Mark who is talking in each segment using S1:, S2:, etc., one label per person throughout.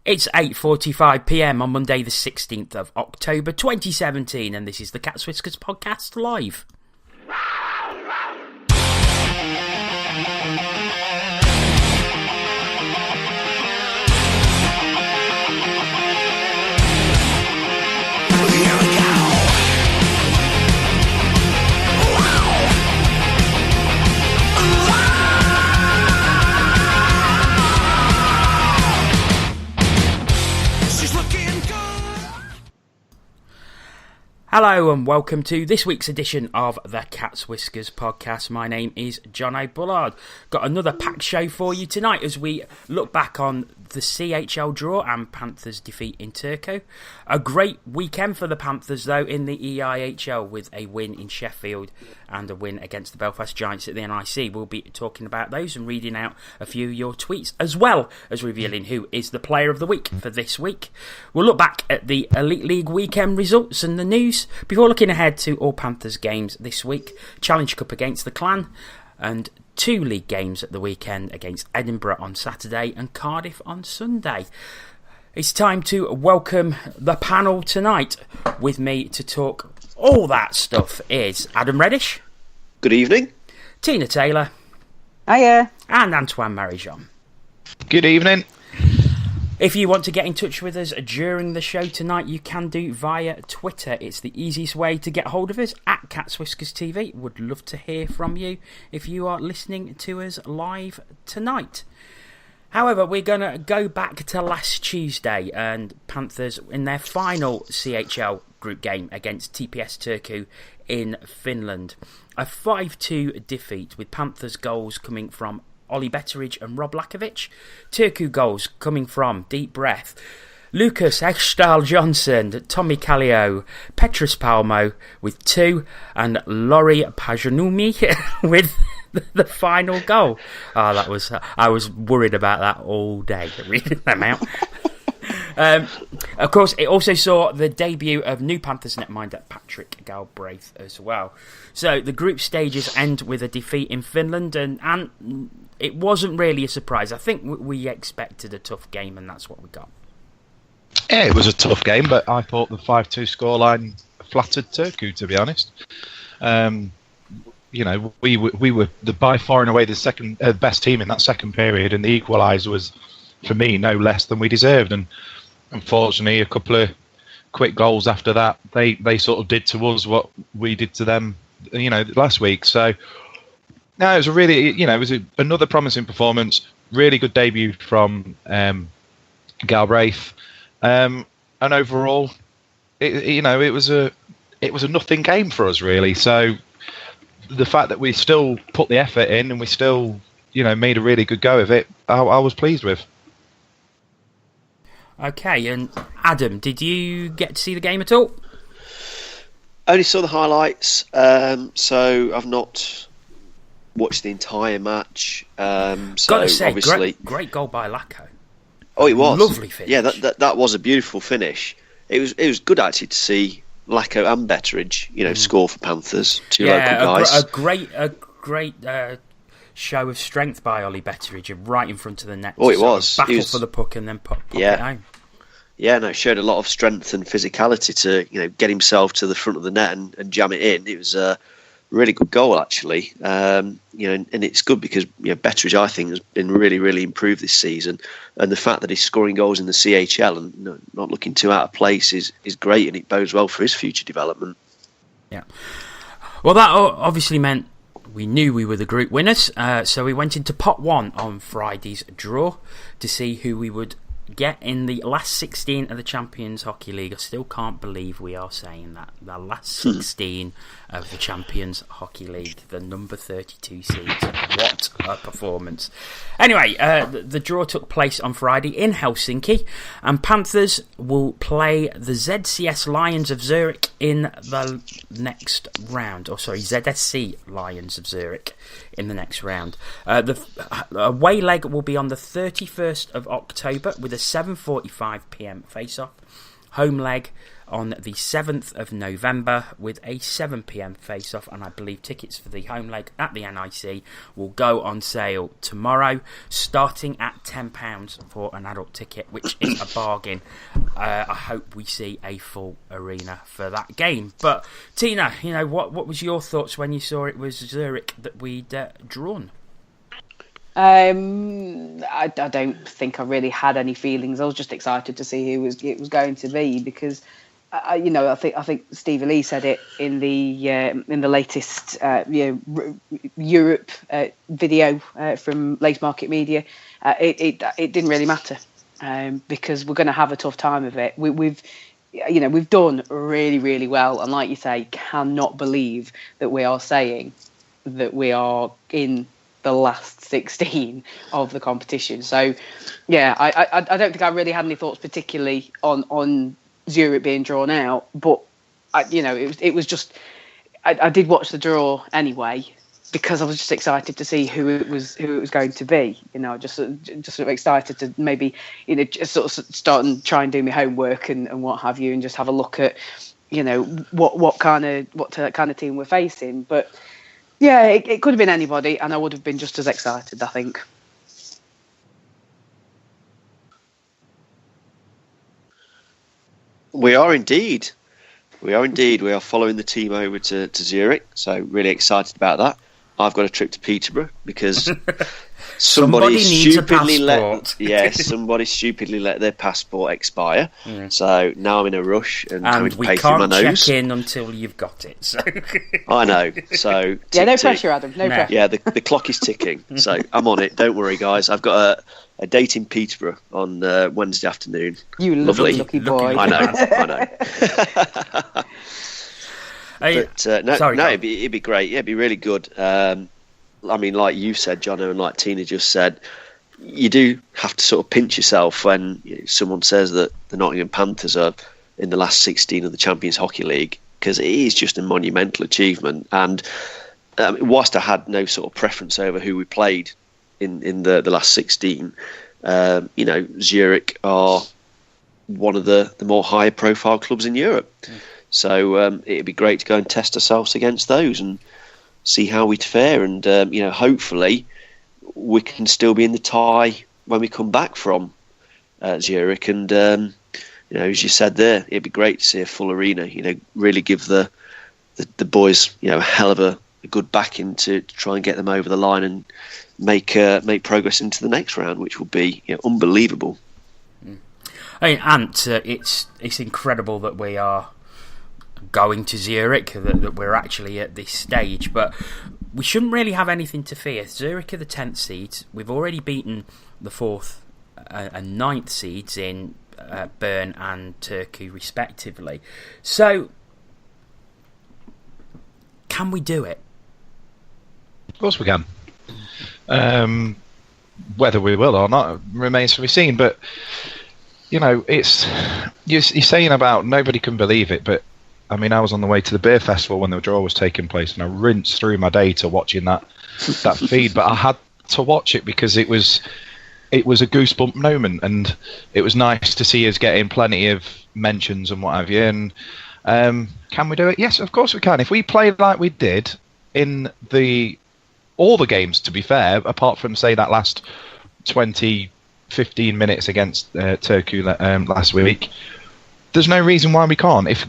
S1: It's 8:45pm on Monday the 16th of October 2017 and this is the Cats Whiskers podcast live. Hello and welcome to this week's edition of the Cats Whiskers podcast. My name is Jono Bullard. Got another packed show for you tonight as we look back on the CHL draw and Panthers' defeat in Turku. A great weekend for the Panthers though in the EIHL with a win in Sheffield and a win against the Belfast Giants at the NIC. We'll be talking about those and reading out a few of your tweets as well as revealing who is the player of the week for this week. We'll look back at the Elite League weekend results and the news before looking ahead to all Panthers games this week. Challenge Cup against the Clan and 2 league games at the weekend against Edinburgh on Saturday and Cardiff on Sunday. It's time to welcome the panel tonight. With me to talk all that stuff is Adam Reddish.
S2: Good evening.
S1: Tina Taylor.
S3: Hiya.
S1: And Antoine Marijon.
S4: Good evening.
S1: If you want to get in touch with us during the show tonight, you can do via Twitter. It's the easiest way to get hold of us, at Cats Whiskers TV. Would love to hear from you if you are listening to us live tonight. However, we're going to go back to last Tuesday and Panthers in their final CHL group game against TPS Turku in Finland. A 5-2 defeat with Panthers goals coming from Ollie Betteridge and Rob Lakovic. Turku goals coming from Deep Breath, Lucas Ekstall-Johnson, Tommy Kallio, Petrus Palmo with 2 and Laurie Pajanumi with the final goal. Oh, that was I was worried about that all day reading them out. Of course, it also saw the debut of new Panthers netminder Patrick Galbraith as well. So the group stages end with a defeat in Finland, and it wasn't really a surprise. I think we expected a tough game, and that's what we got.
S4: Yeah, it was a tough game, but I thought the 5-2 scoreline flattered Turku, to be honest. We were by far and away the second best team in that second period, and the equaliser was, for me, no less than we deserved. And unfortunately, a couple of quick goals after that, they sort of did to us what we did to them, last week. So, no, it was a really, it was another promising performance. Really good debut from Galbraith, and overall, it was a nothing game for us, really. So, the fact that we still put the effort in and we still, made a really good go of it, I was pleased with.
S1: Okay, and Adam, did you get to see the game at all?
S2: Only saw the highlights, so I've not watched the entire match.
S1: Got to say,
S2: obviously,
S1: great goal by Lacko.
S2: Oh, it was
S1: lovely finish.
S2: Yeah, that was a beautiful finish. It was good actually to see Lacko and Betteridge, score for Panthers. Two local guys.
S1: A great show of strength by Ollie Betteridge, right in front of the net.
S2: Oh, it was.
S1: Battle for the puck and then pop it home.
S2: Yeah, no, it showed a lot of strength and physicality to get himself to the front of the net and jam it in. It was a really good goal actually. And it's good because Betteridge, I think, has been really, really improved this season, and the fact that he's scoring goals in the CHL and not looking too out of place is great, and it bodes well for his future development.
S1: Yeah. Well, that obviously meant we knew we were the group winners, so we went into pot 1 on Friday's draw to see who we would get in the last 16 of the Champions Hockey League. I still can't believe we are saying that. The last 16 of the Champions Hockey League, the number 32 seeds. What a performance. Anyway, the draw took place on Friday in Helsinki, and Panthers will play the ZCS Lions of Zurich in the next round. ZSC Lions of Zurich in the next round. The away leg will be on the 31st of October with a 7:45pm face-off. home leg on the 7th of November with a 7 p.m. face-off, and I believe tickets for the home leg at the NIC will go on sale tomorrow, starting at £10 for an adult ticket, which is a bargain. I hope we see a full arena for that game. But Tina, what was your thoughts when you saw it was Zurich that we'd drawn?
S3: I don't think I really had any feelings. I was just excited to see who it was going to be, because I think Stevie Lee said it in the latest Europe video from Lace Market Media. It didn't really matter, because we're going to have a tough time of it. We've done really, really well, and like you say, cannot believe that we are saying that we are in the last 16 of the competition. So yeah, I don't think I really had any thoughts particularly on Zurich being drawn out, but it was just I did watch the draw anyway, because I was just excited to see who it was going to be. Just sort of excited to maybe just sort of start and try and do my homework and what have you, and just have a look at what kind of team we're facing. But yeah, it could have been anybody, and I would have been just as excited, I think.
S2: We are indeed. We are following the team over to Zurich, so really excited about that. I've got a trip to Peterborough because somebody stupidly let their passport expire. Yeah. So now I'm in a rush and having to pay through my nose.
S1: And we can't check in until you've got it. So.
S2: I know. So
S3: no pressure, Adam. No pressure.
S2: Yeah, the clock is ticking. So I'm on it. Don't worry, guys. I've got a date in Peterborough on Wednesday afternoon.
S3: You lucky boy.
S2: I know. But it'd be great. Yeah, it'd be really good. Like you said, Jono, and like Tina just said, you do have to sort of pinch yourself when someone says that the Nottingham Panthers are in the last 16 of the Champions Hockey League, because it is just a monumental achievement. And whilst I had no sort of preference over who we played in the last 16, Zurich are one of the more higher profile clubs in Europe. So it'd be great to go and test ourselves against those and see how we'd fare. And, hopefully we can still be in the tie when we come back from Zurich. And, as you said there, it'd be great to see a full arena, really give the boys, a hell of a good backing to try and get them over the line and make progress into the next round, which will be unbelievable.
S1: Ant, it's incredible that we are going to Zurich, that we're actually at this stage, but we shouldn't really have anything to fear. Zurich are the 10th seeds. We've already beaten the 4th and 9th seeds in Bern and Turku respectively. So can we do it?
S4: Of course we can. Whether we will or not remains to be seen, but it's you're saying about nobody can believe it, but I was on the way to the beer festival when the draw was taking place, and I rinsed through my data watching that feed. But I had to watch it because it was a goosebump moment, and it was nice to see us getting plenty of mentions and what have you. And can we do it? Yes, of course we can. If we play like we did in all the games, to be fair, apart from say that last 15 minutes against Turku last week. There's no reason why we can't. If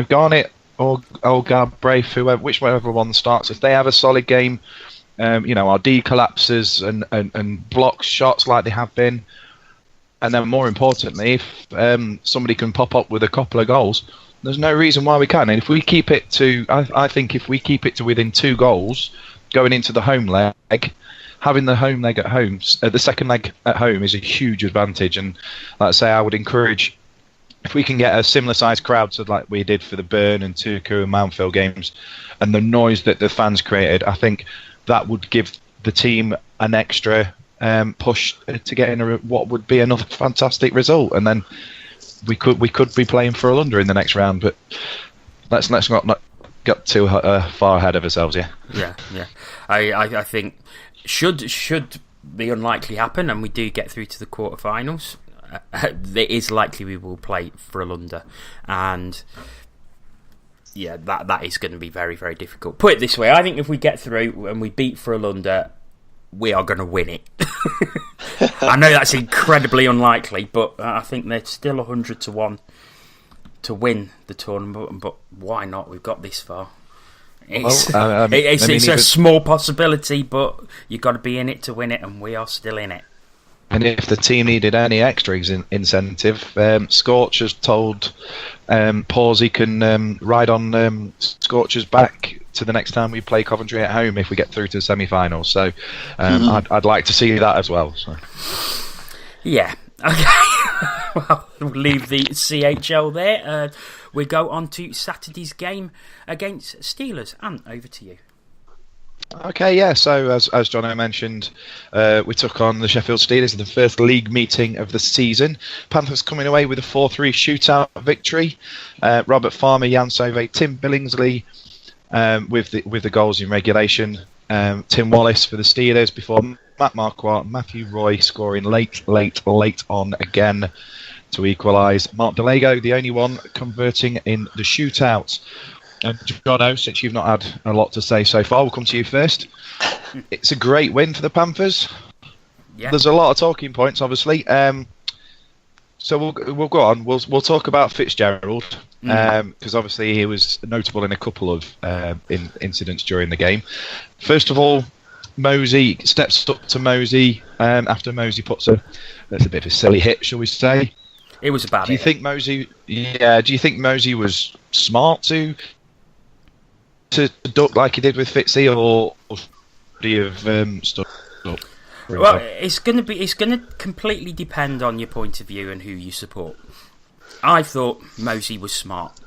S4: Garnett or Galbraith, whichever one starts, if they have a solid game, our D collapses and blocks shots like they have been, and then more importantly, if somebody can pop up with a couple of goals, there's no reason why we can't. And if we keep it to, I think if we keep it to within 2 goals going into the home leg, having the home leg at home, the second leg at home is a huge advantage. And like I say, I would encourage, if we can get a similar sized crowd to like we did for the Bern and Turku and Mountfield games, and the noise that the fans created, I think that would give the team an extra push to get in what would be another fantastic result. And then we could be playing for a London in the next round. But let's not get too far ahead of ourselves.
S1: Yeah. I think should the unlikely happen and we do get through to the quarterfinals, it is likely we will play Frölunda, and yeah, that is going to be very, very difficult. Put it this way, I think if we get through and we beat Frölunda, we are going to win it. I know that's incredibly unlikely, but I think they're still 100 to 1 to win the tournament, but why not? We've got this far. It's a small possibility, but you've got to be in it to win it, and we are still in it.
S4: And if the team needed any extra incentive, Scorch has told Paws he can ride on Scorch's back to the next time we play Coventry at home if we get through to the semi-finals. So I'd like to see that as well. So.
S1: Yeah. Okay. Well, we'll leave the CHL there. We go on to Saturday's game against Steelers. And over to you.
S4: Okay, yeah, so as Jono mentioned, we took on the Sheffield Steelers in the first league meeting of the season. Panthers coming away with a 4-3 shootout victory. Robert Farmer, Jan Sove, Tim Billingsley with the goals in regulation. Tim Wallace for the Steelers before Matt Marquardt, Matthew Roy scoring late on again to equalise. Mark DeLego, the only one converting in the shootout. Jono, since you've not had a lot to say so far, we'll come to you first. It's a great win for the Panthers. Yeah. There's a lot of talking points, obviously. So we'll go on. We'll talk about Fitzgerald because obviously he was notable in a couple of incidents during the game. First of all, Mosey steps up to Mosey after Mosey puts that's a bit of a silly hit, shall we say?
S1: It was a bad hit.
S4: Do you think Mosey? Yeah. Do you think Mosey was smart to duck like he did with Fitzy, or do you have stood up?
S1: Well, it's going to completely depend on your point of view and who you support. I thought Mosey was smart.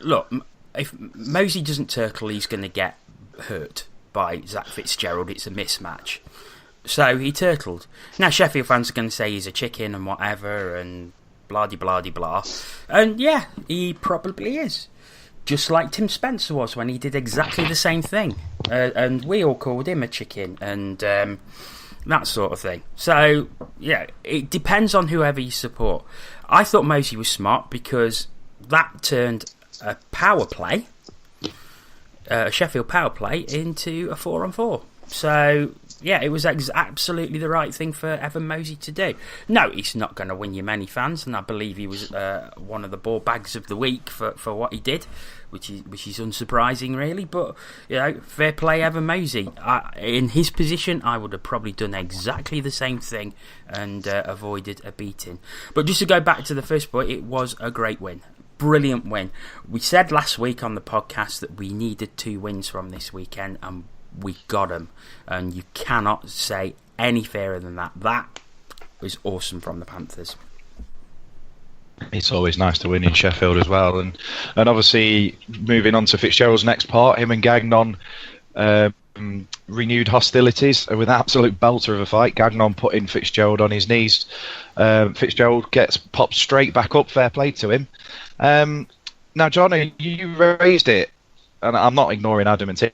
S1: Look, if Mosey doesn't turtle, he's going to get hurt by Zach Fitzgerald. It's a mismatch. So he turtled. Now Sheffield fans are going to say he's a chicken and whatever and blah-de-blah-de-blah. And yeah, he probably is. Just like Tim Spencer was when he did exactly the same thing. And we all called him a chicken and that sort of thing. So, yeah, it depends on whoever you support. I thought Mosey was smart because that turned a power play, a Sheffield power play, into a 4-on-4. So, yeah, it was absolutely the right thing for Evan Mosey to do. No, he's not going to win you many fans, and I believe he was one of the ball bags of the week for what he did, which is unsurprising, really. But, you know, fair play, Evan Mosey. In his position, I would have probably done exactly the same thing and avoided a beating. But just to go back to the first point, it was a great win. Brilliant win. We said last week on the podcast that we needed 2 wins from this weekend, and we got them, and you cannot say any fairer than that. That was awesome from the Panthers.
S4: It's always nice to win in Sheffield as well, and obviously moving on to Fitzgerald's next part, him and Gagnon renewed hostilities with an absolute belter of a fight. Gagnon putting Fitzgerald on his knees. Fitzgerald gets popped straight back up. Fair play to him. Now, Johnny, you raised it, and I'm not ignoring Adam and Tim.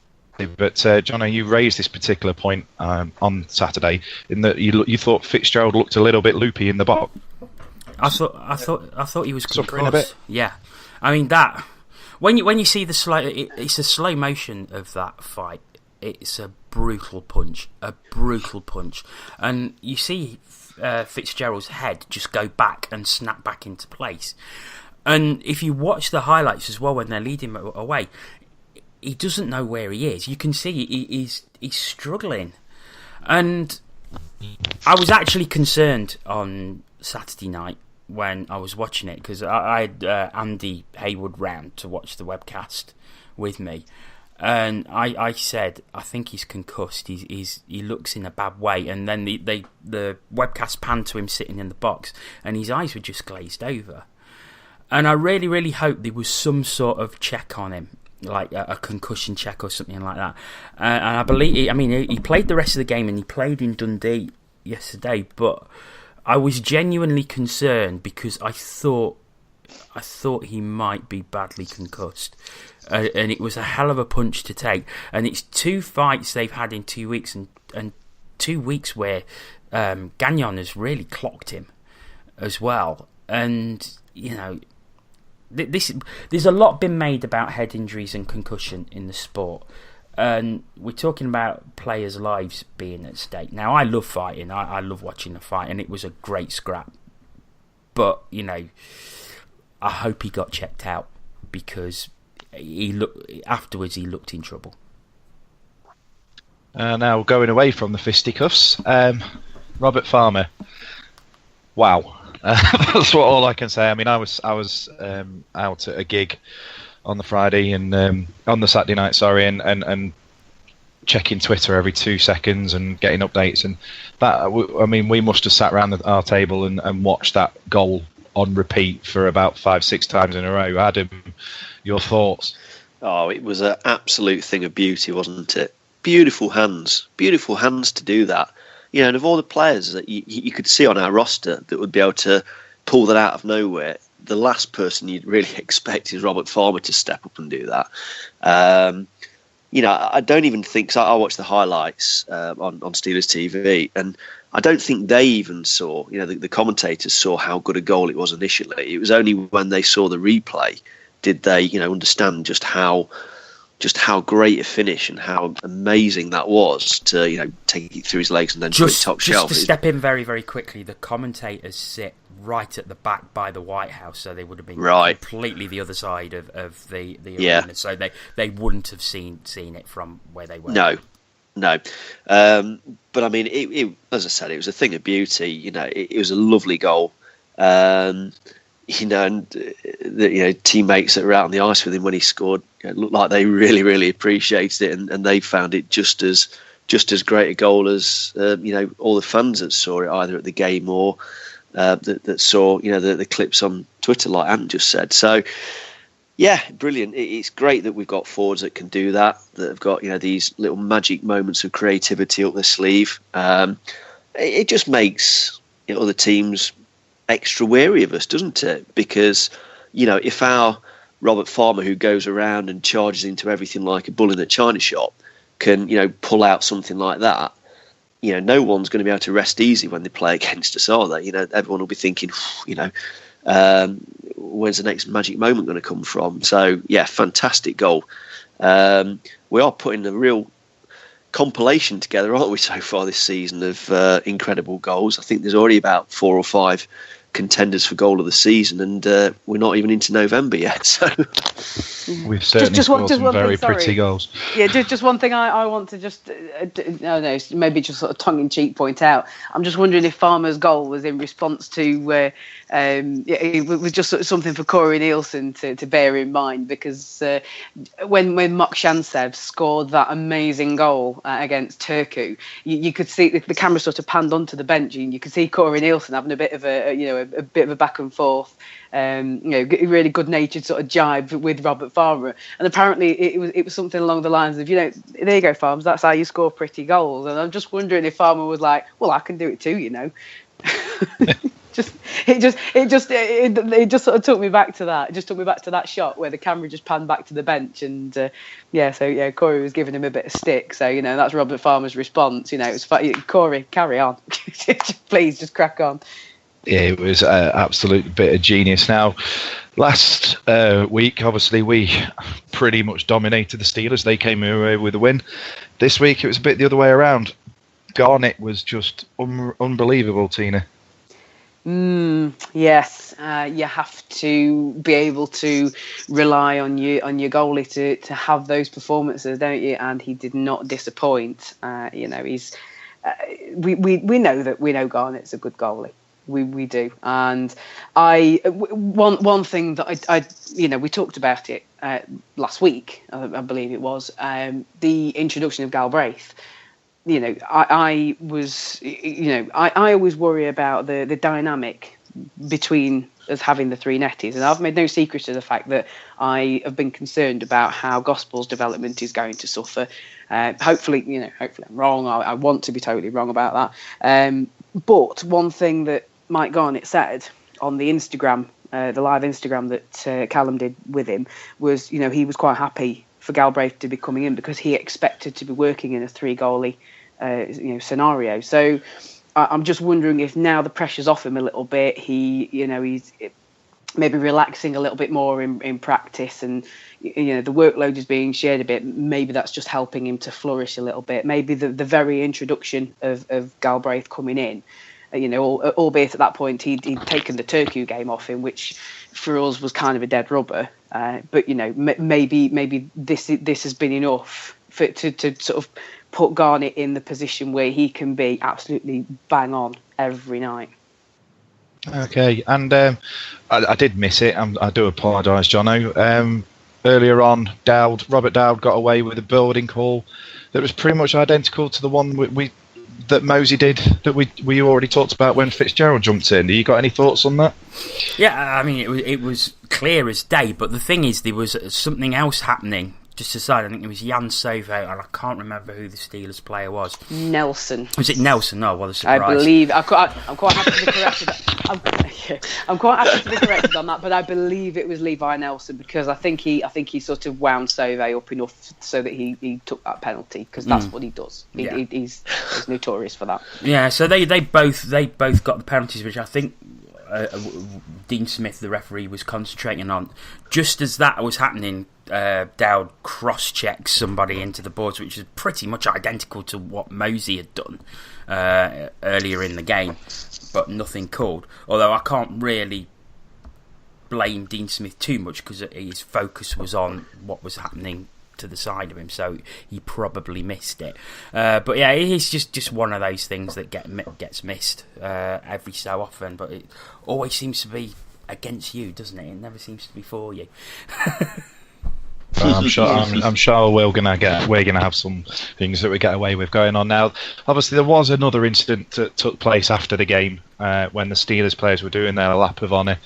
S4: But Johnny, you raised this particular point on Saturday in that you thought Fitzgerald looked a little bit loopy in the box.
S1: I thought he was suffering a bit. Yeah, I mean that when you see the slow, it's a slow motion of that fight. It's a brutal punch, and you see Fitzgerald's head just go back and snap back into place. And if you watch the highlights as well when they're leading away, he doesn't know where he is. You can see he's struggling. And I was actually concerned on Saturday night when I was watching it because I had Andy Haywood round to watch the webcast with me. And I said, I think he's concussed. He looks in a bad way. And then the webcast panned to him sitting in the box and his eyes were just glazed over. And I really, really hope there was some sort of check on him, like a concussion check or something like that. And I believe, he played the rest of the game and he played in Dundee yesterday, but I was genuinely concerned because I thought he might be badly concussed. And it was a hell of a punch to take. And it's 2 fights they've had in 2 weeks and 2 weeks where Gagnon has really clocked him. as well. And, there's a lot been made about head injuries and concussion in the sport. And we're talking about players' lives being at stake. Now, I love fighting. I love watching the fight, and it was a great scrap. But, I hope he got checked out, because afterwards he looked in trouble.
S4: Now, going away from the fisticuffs, Robert Farmer. Wow. That's all I can say. I mean, I was out at a gig on the Friday and on the Saturday night, and checking Twitter every 2 seconds and getting updates, and that, I mean, we must have sat around our table and watched that goal on repeat for about 5-6 times in a row. Adam, your thoughts?
S2: Oh, it was an absolute thing of beauty, wasn't it? Beautiful hands to do that. And of all the players that you could see on our roster that would be able to pull that out of nowhere, the last person you'd really expect is Robert Farmer to step up and do that. I don't even think, because I watched the highlights on Steelers TV, and I don't think they even saw, the commentators saw how good a goal it was initially. It was only when they saw the replay did they, understand just how great a finish and how amazing that was to, take it through his legs and then to the top shelf.
S1: Just to step in very, very quickly, the commentators sit right at the back by the White House, so they would have been completely the other side of the arena, so they wouldn't have seen it from where they were.
S2: No. But I mean, it, as I said, it was a thing of beauty. It was a lovely goal. And teammates that were out on the ice with him when he scored, it looked like they really, really appreciated it, and they found it just as great a goal as all the fans that saw it either at the game or that saw the clips on Twitter, like Ant just said. So yeah, brilliant. It's great that we've got forwards that can do that have got these little magic moments of creativity up their sleeve. It just makes other teams extra wary of us, doesn't it? Because if our Robert Farmer, who goes around and charges into everything like a bull in a china shop, can pull out something like that, no one's going to be able to rest easy when they play against us, are they? Everyone will be thinking, where's the next magic moment going to come from? So yeah, fantastic goal. We are putting a real compilation together, aren't we, so far this season of incredible goals. I think there's already about 4 or 5 contenders for goal of the season, and we're not even into November yet. So
S4: we've certainly scored some very pretty goals.
S3: Yeah, just one thing I want to just maybe just sort of tongue-in-cheek point out. I'm just wondering if Farmer's goal was in response to it was just sort of something for Corey Nielsen to bear in mind, because when Mok Shantsev scored that amazing goal against Turku, you could see the camera sort of panned onto the bench, and you could see Corey Nielsen having a bit of a bit of a back and forth, really good-natured sort of jibe with Robert Farmer, and apparently it was something along the lines of, there you go, Farms, that's how you score pretty goals. And I'm just wondering if Farmer was like, well, I can do it too, It just sort of took me back to that. It just took me back to that shot where the camera just panned back to the bench, and Corey was giving him a bit of stick. So that's Robert Farmer's response. It was Corey, carry on, please, just crack on.
S4: Yeah, it was an absolute bit of genius. Now, last week, obviously, we pretty much dominated the Steelers. They came away with a win. This week, it was a bit the other way around. Garnett was just unbelievable, Tina.
S3: Yes, you have to be able to rely on your goalie to have those performances, don't you? And he did not disappoint. He's we know Garnett's a good goalie. We do, and one thing that I we talked about it last week, I believe it was, the introduction of Galbraith. I always worry about the dynamic between us having the 3 netties, and I've made no secret of the fact that I have been concerned about how Gospel's development is going to suffer. Hopefully I'm wrong. I want to be totally wrong about that. But one thing that Mike Garnett said on the Instagram, the live Instagram that Callum did with him, was he was quite happy for Galbraith to be coming in because he expected to be working in a 3-goalie scenario. So I'm just wondering if now the pressure's off him a little bit, he's maybe relaxing a little bit more in practice, and the workload is being shared a bit. Maybe that's just helping him to flourish a little bit. Maybe the very introduction of Galbraith coming in, albeit at that point he'd taken the Turku game off him, which for us was kind of a dead rubber. But maybe this has been enough to sort of put Garnett in the position where he can be absolutely bang on every night.
S4: Okay, and I did miss it. I do apologise, Jono. Earlier on, Robert Dowd got away with a building call that was pretty much identical to the one that Mosey did, that we already talked about when Fitzgerald jumped in. You got any thoughts on that?
S1: Yeah, I mean, it was clear as day, but the thing is, there was something else happening just aside. I think it was Jan Sovo, and I can't remember who the Steelers player was.
S3: Nelson.
S1: Was it Nelson? No, what a surprise.
S3: I believe. I'm quite happy to be corrected. I'm quite happy to be corrected on that, but I believe it was Levi Nelson, because I think he sort of wound Sovo up enough so that he took that penalty, because that's what he does. He's notorious for that. Yeah,
S1: so they both got the penalties, which I think Dean Smith, the referee, was concentrating on. Just as that was happening, Dowd cross-checked somebody into the boards, which is pretty much identical to what Mosey had done earlier in the game, but nothing called. Although I can't really blame Dean Smith too much, because his focus was on what was happening to the side of him, so he probably missed it. But yeah, it's just one of those things that gets missed every so often, but it always seems to be against you, doesn't it? It never seems to be for you.
S4: I'm sure we're gonna have some things that we get away with going on now. Obviously, there was another incident that took place after the game when the Steelers players were doing their lap of honour.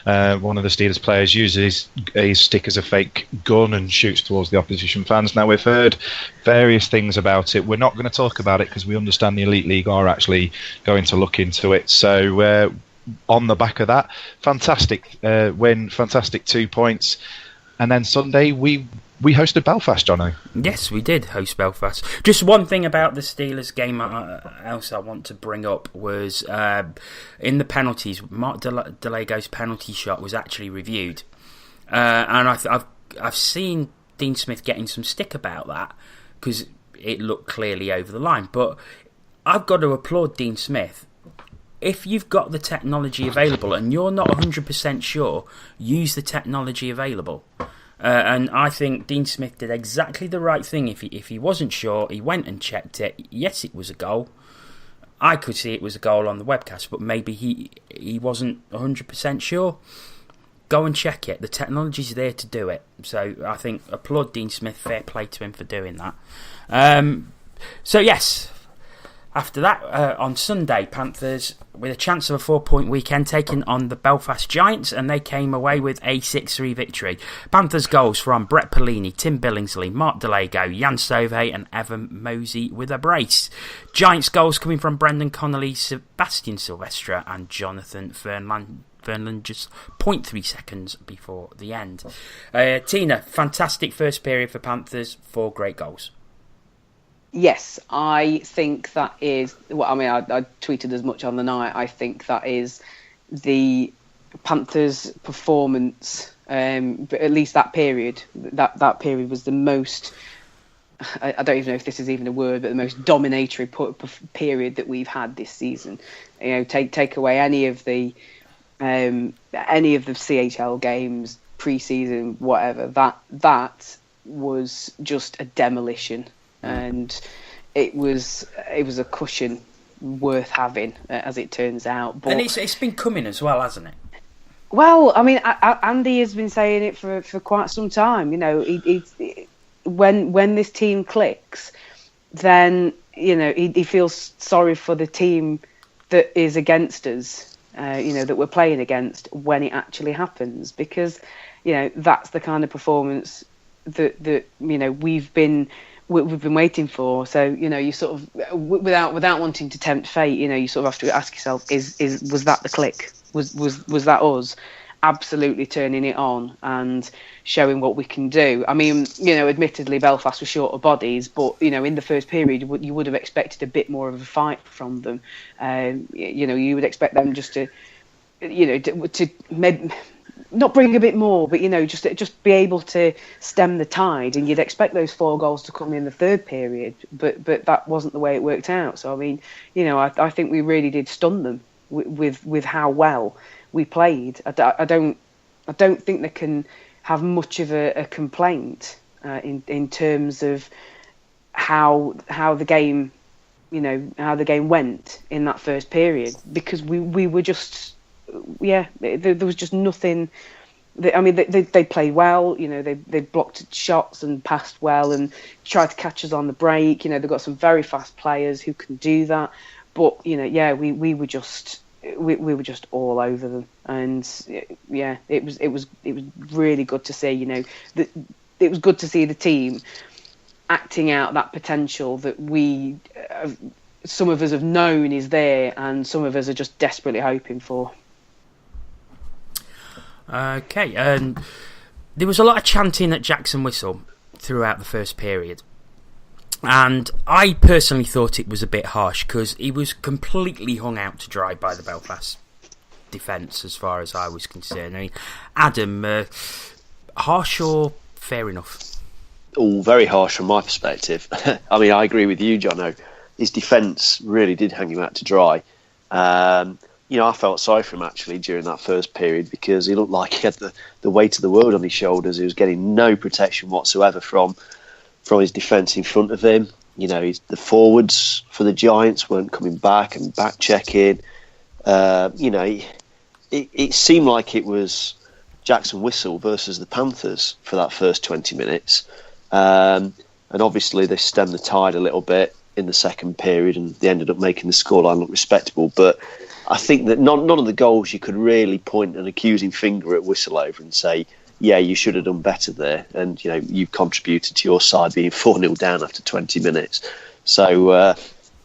S4: One of the Steelers players uses his stick as a fake gun and shoots towards the opposition fans. Now, we've heard various things about it. We're not going to talk about it because we understand the Elite League are actually going to look into it. So on the back of that, fantastic win, fantastic 2 points. And then Sunday, we hosted Belfast, Jono.
S1: Yes, we did host Belfast. Just one thing about the Steelers game else I want to bring up was in the penalties, Mark Delego's penalty shot was actually reviewed. And I've seen Dean Smith getting some stick about that because it looked clearly over the line. But I've got to applaud Dean Smith. If you've got the technology available and you're not 100% sure, use the technology available. And I think Dean Smith did exactly the right thing. If he wasn't sure, he went and checked it. Yes, it was a goal. I could see it was a goal on the webcast, but maybe he wasn't 100% sure. Go and check it. The technology's there to do it. So I think applaud Dean Smith. Fair play to him for doing that. So yes. After that, on Sunday, Panthers, with a chance of a 4-point weekend, taking on the Belfast Giants, and they came away with a 6-3 victory. Panthers goals from Brett Pellini, Tim Billingsley, Mark Delego, Jan Sauvé and Evan Mosey with a brace. Giants goals coming from Brendan Connolly, Sebastian Silvestre and Jonathan Fernland just 0.3 seconds before the end. Tina, fantastic first period for Panthers, 4 great goals.
S3: Yes, I think that is. Well, I mean, I tweeted as much on the night. I think that is the Panthers' performance. But at least that period, that period was the most. I don't even know if this is even a word, but the most dominatory period that we've had this season. Take away any of the CHL games, pre-season, whatever. That was just a demolition. And it was a cushion worth having, as it turns out. But,
S1: and it's been coming as well, hasn't it?
S3: Well, I mean, Andy has been saying it for quite some time. When this team clicks, then he feels sorry for the team that is against us. That we're playing against when it actually happens, because that's the kind of performance that we've been waiting for. So you sort of without wanting to tempt fate, you sort of have to ask yourself: was that the click? Was that us? absolutely turning it on and showing what we can do. I mean, admittedly, Belfast was short of bodies, but, in the first period, you would have expected a bit more of a fight from them. You would expect them just to, not bring a bit more, but, just be able to stem the tide. And you'd expect those 4 goals to come in the third period, but that wasn't the way it worked out. So, I mean, I think we really did stun them with how well we played. I don't think they can have much of a complaint in terms of how the game, how the game went in that first period, because we were just, there was just nothing. They played well. They blocked shots and passed well and tried to catch us on the break. They've got some very fast players who can do that. But we were just all over them, and it was really good to see. It was good to see the team acting out that potential that some of us have known is there, and some of us are just desperately hoping for.
S1: Okay, and there was a lot of chanting at Jackson Whistle throughout the first period. And I personally thought it was a bit harsh because he was completely hung out to dry by the Belfast defence as far as I was concerned. I mean, Adam, harsh or fair enough?
S2: Oh, very harsh from my perspective. I mean, I agree with you, Jono. His defence really did hang him out to dry. I felt sorry for him actually during that first period because he looked like he had the weight of the world on his shoulders. He was getting no protection whatsoever from his defence in front of him. The forwards for the Giants weren't coming back and back checking. It seemed like it was Jackson Whistle versus the Panthers for that first 20 minutes. And obviously they stemmed the tide a little bit in the second period and they ended up making the scoreline look respectable. But I think that none of the goals you could really point an accusing finger at Whistle over and say, yeah, you should have done better there. And, you contributed to your side being 4-0 down after 20 minutes. So,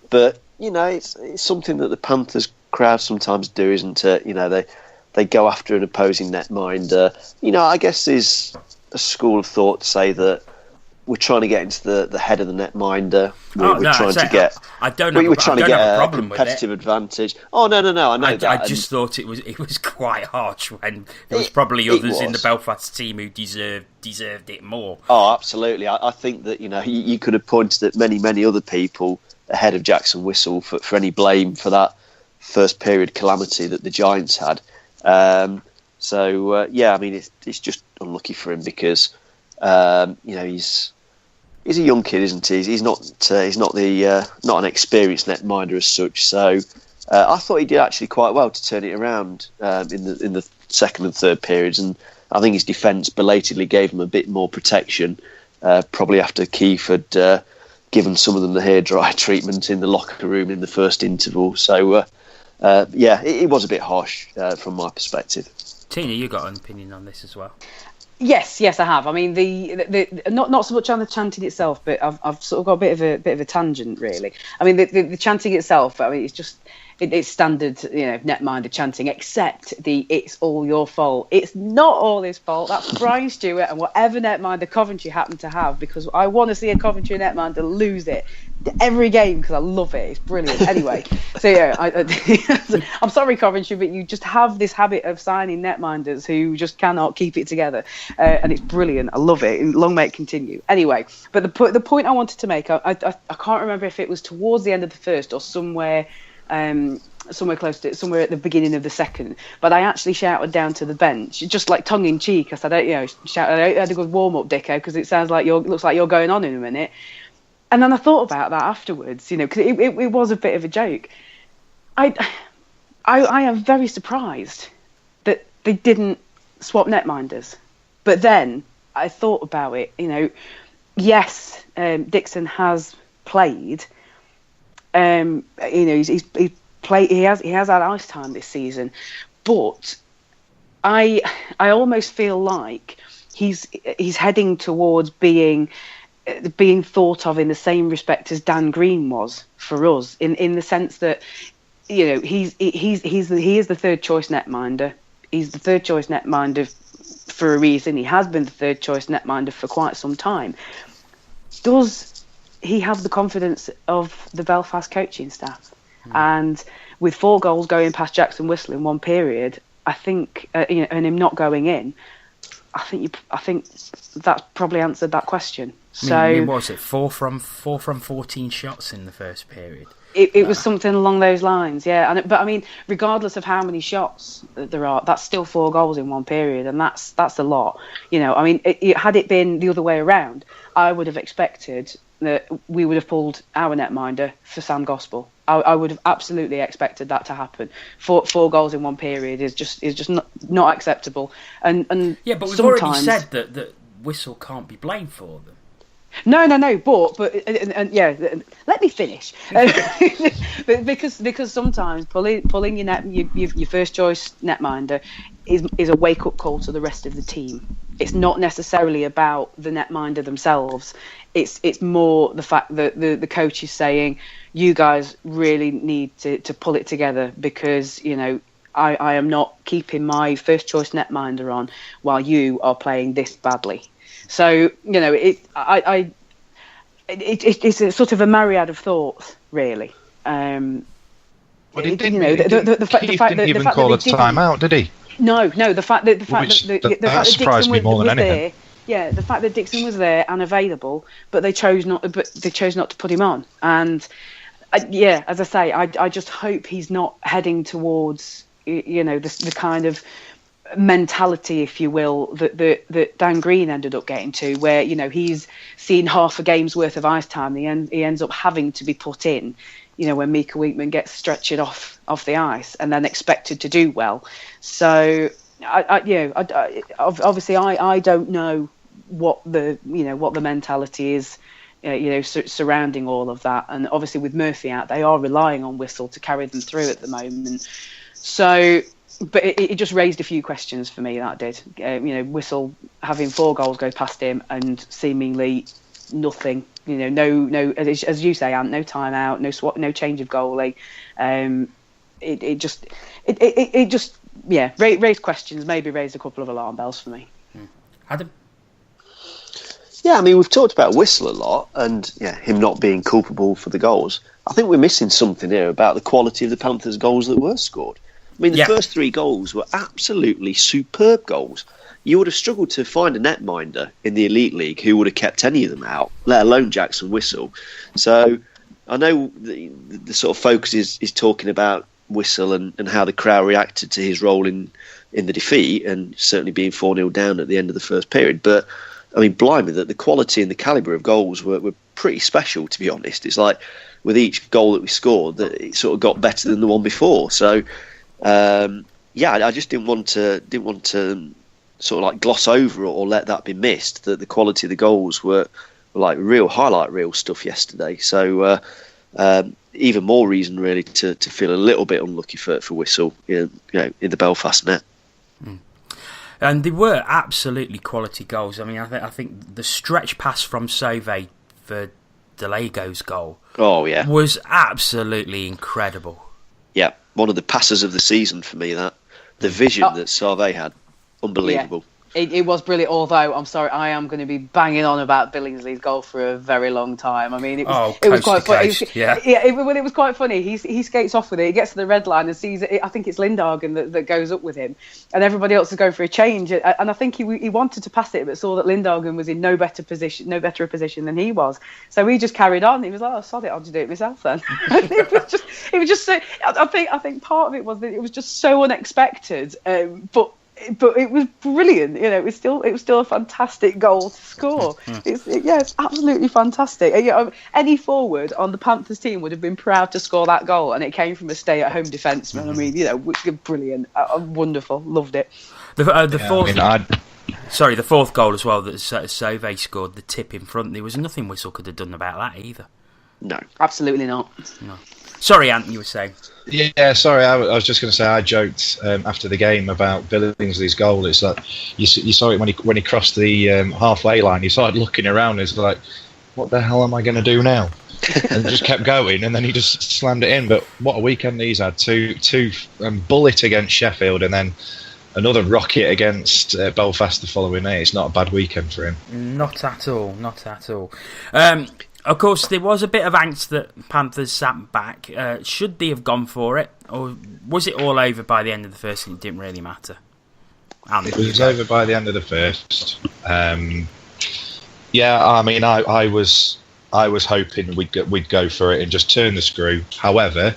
S2: but, it's something that the Panthers crowd sometimes do, isn't it? They go after an opposing netminder. I guess there's a school of thought to say that we're trying to get into the head of the netminder. We're trying to get.
S1: I don't have a problem with it.
S2: Competitive advantage. Oh no! I know that.
S1: I just thought it was quite harsh when there was probably others in the Belfast team who deserved it more.
S2: Oh, absolutely. I think that you could have pointed at many other people ahead of Jackson Whistle for any blame for that first period calamity that the Giants had. It's just unlucky for him because he's a young kid, isn't he? He's not an experienced netminder as such. So I thought he did actually quite well to turn it around in the second and third periods, and I think his defence belatedly gave him a bit more protection. Probably after Keith had given some of them the hairdryer treatment in the locker room in the first interval. So it was a bit harsh from my perspective.
S1: Tina, you got an opinion on this as well?
S3: Yes, I have. I mean, the not so much on the chanting itself, but I've sort of got a bit of a tangent, really. I mean, the chanting itself. I mean, it's just it's standard, netminder chanting, except "it's all your fault." It's not all his fault. That's Brian Stewart and whatever netminder Coventry happen to have, because I want to see a Coventry netminder lose it every game because I love it. It's brilliant. Anyway, so I'm sorry, Coventry, but you just have this habit of signing netminders who just cannot keep it together, and it's brilliant. I love it. Long may it continue. Anyway, but the point I wanted to make, I can't remember if it was towards the end of the first or somewhere close to it, somewhere at the beginning of the second, but I actually shouted down to the bench, just like tongue in cheek. I said, I had a good warm up, Dicko, because it sounds like looks like you're going on in a minute. And then I thought about that afterwards, because it was a bit of a joke. I am very surprised that they didn't swap netminders. But then I thought about it, yes, Dixon has played. He's played. He has had ice time this season, but I almost feel like he's heading towards being thought of in the same respect as Dan Green was for us, in the sense that he is the third choice netminder. He's the third choice netminder for a reason. He has been the third choice netminder for quite some time. Does he have the confidence of the Belfast coaching staff? And with 4 goals going past Jackson Whistle in one period, I think, and him not going in, I think that's probably answered that question. So,
S1: I mean, what was it? 4 from 14 shots in the first period.
S3: It was something along those lines, yeah. But I mean, regardless of how many shots there are, that's still 4 goals in one period, and that's a lot. I mean, had it been the other way around, I would have expected that we would have pulled our netminder for Sam Gospel. I would have absolutely expected that to happen. 4 goals in one period is just not acceptable. And
S1: yeah, but we've
S3: sometimes
S1: already said that Whistle can't be blamed for them.
S3: No, but and yeah, let me finish. because sometimes pulling your first choice netminder is a wake up call to the rest of the team. It's not necessarily about the netminder themselves. It's more the fact that the coach is saying, you guys really need to pull it together, because I am not keeping my first choice netminder on while you are playing this badly. So it's a sort of a myriad of thoughts, really.
S4: But he didn't. Didn't even call a timeout, did he?
S3: No. The fact that Dixon was there. Yeah, the fact that Dixon was there and available, but they chose not to put him on. And as I say, I just hope he's not heading towards the kind of mentality, if you will, that Dan Green ended up getting to, where he's seen half a game's worth of ice time, he ends up having to be put in when Mika Weekman gets stretched off the ice and then expected to do well. So obviously I don't know what the mentality is surrounding all of that, and obviously with Murphy out, they are relying on Whistle to carry them through at the moment. So but it just raised a few questions for me, that did. Whistle having 4 goals go past him and seemingly nothing. No, as you say, Ant, no timeout, no swap, no change of goalie. It just raised questions. Maybe raised a couple of alarm bells for me.
S1: Adam.
S2: Yeah, I mean, we've talked about Whistle a lot, and him not being culpable for the goals. I think we're missing something here about the quality of the Panthers' goals that were scored. I mean, the first 3 goals were absolutely superb goals. You would have struggled to find a netminder in the Elite League who would have kept any of them out, let alone Jackson Whistle. So I know the sort of focus is talking about Whistle and how the crowd reacted to his role in the defeat, and certainly being 4-0 down at the end of the first period. But, I mean, blimey, that the quality and the calibre of goals were pretty special, to be honest. It's like with each goal that we scored, that it sort of got better than the one before. So, I just didn't want to sort of like gloss over or let that be missed, that the quality of the goals were like real highlight reel stuff yesterday. So even more reason really to feel a little bit unlucky for Whistle in the Belfast net.
S1: And they were absolutely quality goals. I mean, I think the stretch pass from Sauvé for Delego's goal was absolutely incredible.
S2: Yeah, one of the passes of the season for me, that. The vision that Sauvé had, unbelievable.
S3: Yeah. It was brilliant, although I'm sorry, I am going to be banging on about Billingsley's goal for a very long time. I mean, it was quite funny. It was quite funny. He skates off with it. He gets to the red line and sees it. I think it's Lindhagen that goes up with him, and everybody else is going for a change. And I think he wanted to pass it, but saw that Lindhagen was in no better a position than he was. So he just carried on. He was like, "Oh, sod it, I'll just do it myself then." it was just so. I think part of it was that it was just so unexpected, but it was brilliant. It was still a fantastic goal to score. It's absolutely fantastic. Any forward on the Panthers team would have been proud to score that goal, and it came from a stay-at-home defenseman. I mean, brilliant, wonderful, loved it.
S1: The fourth goal as well that Sauvé scored, the tip in front. There was nothing Whistle could have done about that either.
S2: No,
S3: absolutely not.
S1: No. Sorry, Ant, you were saying.
S4: Yeah, sorry. I was just going to say I joked after the game about Billingsley's goal. It's like you saw it when he crossed the halfway line. He started looking around. It's like, what the hell am I going to do now? And just kept going, and then he just slammed it in. But what a weekend he's had! Two bullet against Sheffield, and then another rocket against Belfast the following day. It's not a bad weekend for him.
S1: Not at all. Not at all. Of course, there was a bit of angst that Panthers sat back. Should they have gone for it? Or was it all over by the end of the first and it didn't really matter?
S4: It was over by the end of the first. Yeah, I mean, I was hoping we'd go for it and just turn the screw. However,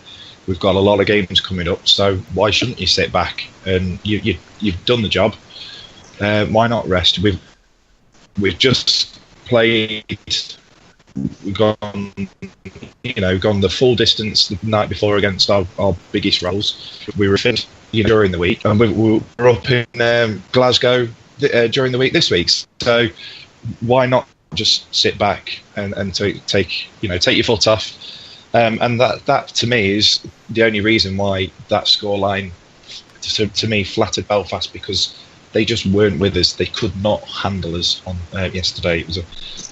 S4: we've got a lot of games coming up, so why shouldn't you sit back? And you've done the job. Why not rest? We've just played. We've gone the full distance the night before against our biggest rivals. We were fit during the week, and we're up in Glasgow during the week this week. So why not just sit back and take your foot off? And that to me is the only reason why that scoreline to me flattered Belfast, because they just weren't with us. They could not handle us on yesterday. It was an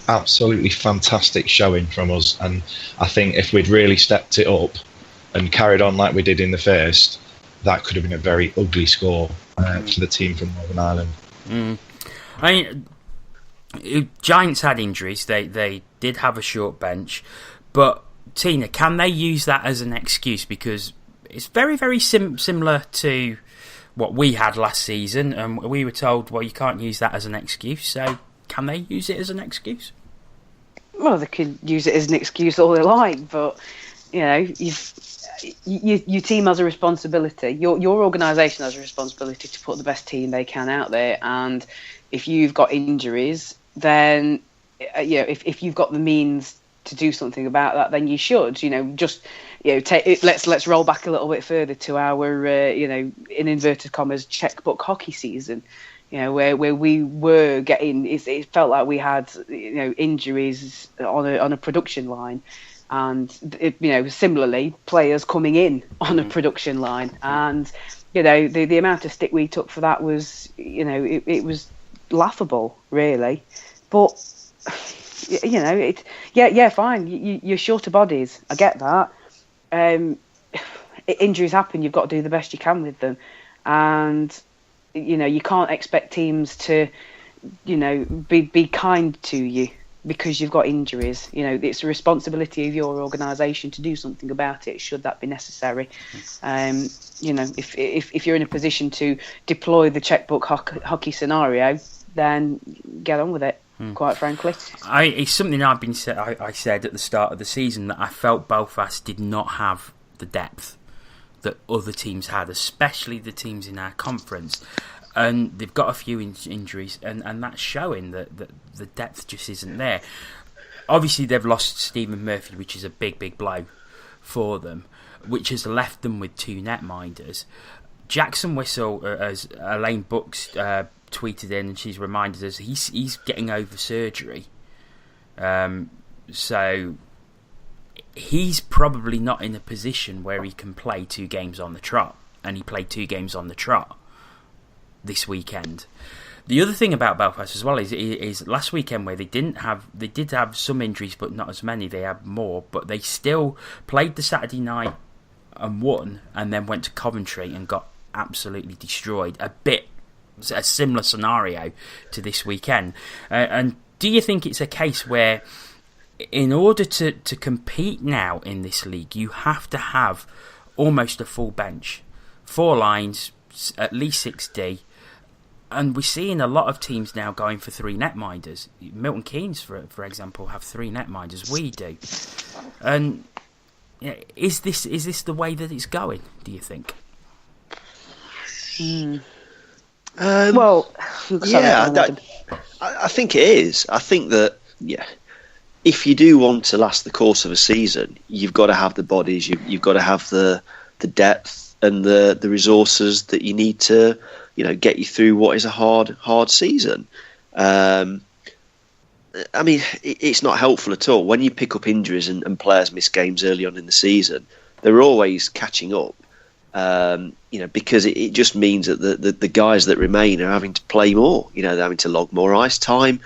S4: absolutely fantastic showing from us, and I think if we'd really stepped it up and carried on like we did in the first, that could have been a very ugly score for the team from Northern Ireland.
S1: I mean, Giants had injuries. They did have a short bench, but Tina, can they use that as an excuse? Because it's very, very similar to what we had last season, and we were told, well, you can't use that as an excuse. So can they use it as an excuse?
S3: Well, they can use it as an excuse all they like, but your team has a responsibility. Your organisation has a responsibility to put the best team they can out there, and if you've got injuries, then if you've got the means to do something about that, then you should. Let's roll back a little bit further to our in inverted commas checkbook hockey season, where we were getting. It felt like we had injuries on a production line, and similarly players coming in on a production line, and the amount of stick we took for that was it was laughable, really. But fine. You're short of bodies. I get that. Injuries happen. You've got to do the best you can with them, and you can't expect teams to be kind to you because you've got injuries. It's a responsibility of your organisation to do something about it, should that be necessary. If you're in a position to deploy the checkbook hockey scenario, then get on with it. Quite frankly,
S1: it's something I said at the start of the season, that I felt Belfast did not have the depth that other teams had, especially the teams in our conference, and they've got a few injuries, and that's showing that the depth just isn't there. Obviously, they've lost Stephen Murphy, which is a big blow for them, which has left them with two netminders. Jackson Whistle, as Elaine Books tweeted in, and she's reminded us he's getting over surgery, so he's probably not in a position where he can play 2 games on the trot, and he played 2 games on the trot this weekend. The other thing about Belfast as well is last weekend, where they did have some injuries but not as many, they had more, but they still played the Saturday night and won, and then went to Coventry and got absolutely destroyed. A similar scenario to this weekend. And do you think it's a case where, in order to compete now in this league, you have to have almost a full bench, 4 lines, at least 6D, and we're seeing a lot of teams now going for 3 netminders. Milton Keynes, for example, have 3 netminders. We do. And is this the way that it's going, do you think?
S2: I think it is. I think that if you do want to last the course of a season, you've got to have the bodies, you've got to have the depth and the resources that you need to get you through what is a hard season. I mean, it's not helpful at all when you pick up injuries and players miss games early on in the season. They're always catching up. Because it just means that the guys that remain are having to play more. They're having to log more ice time.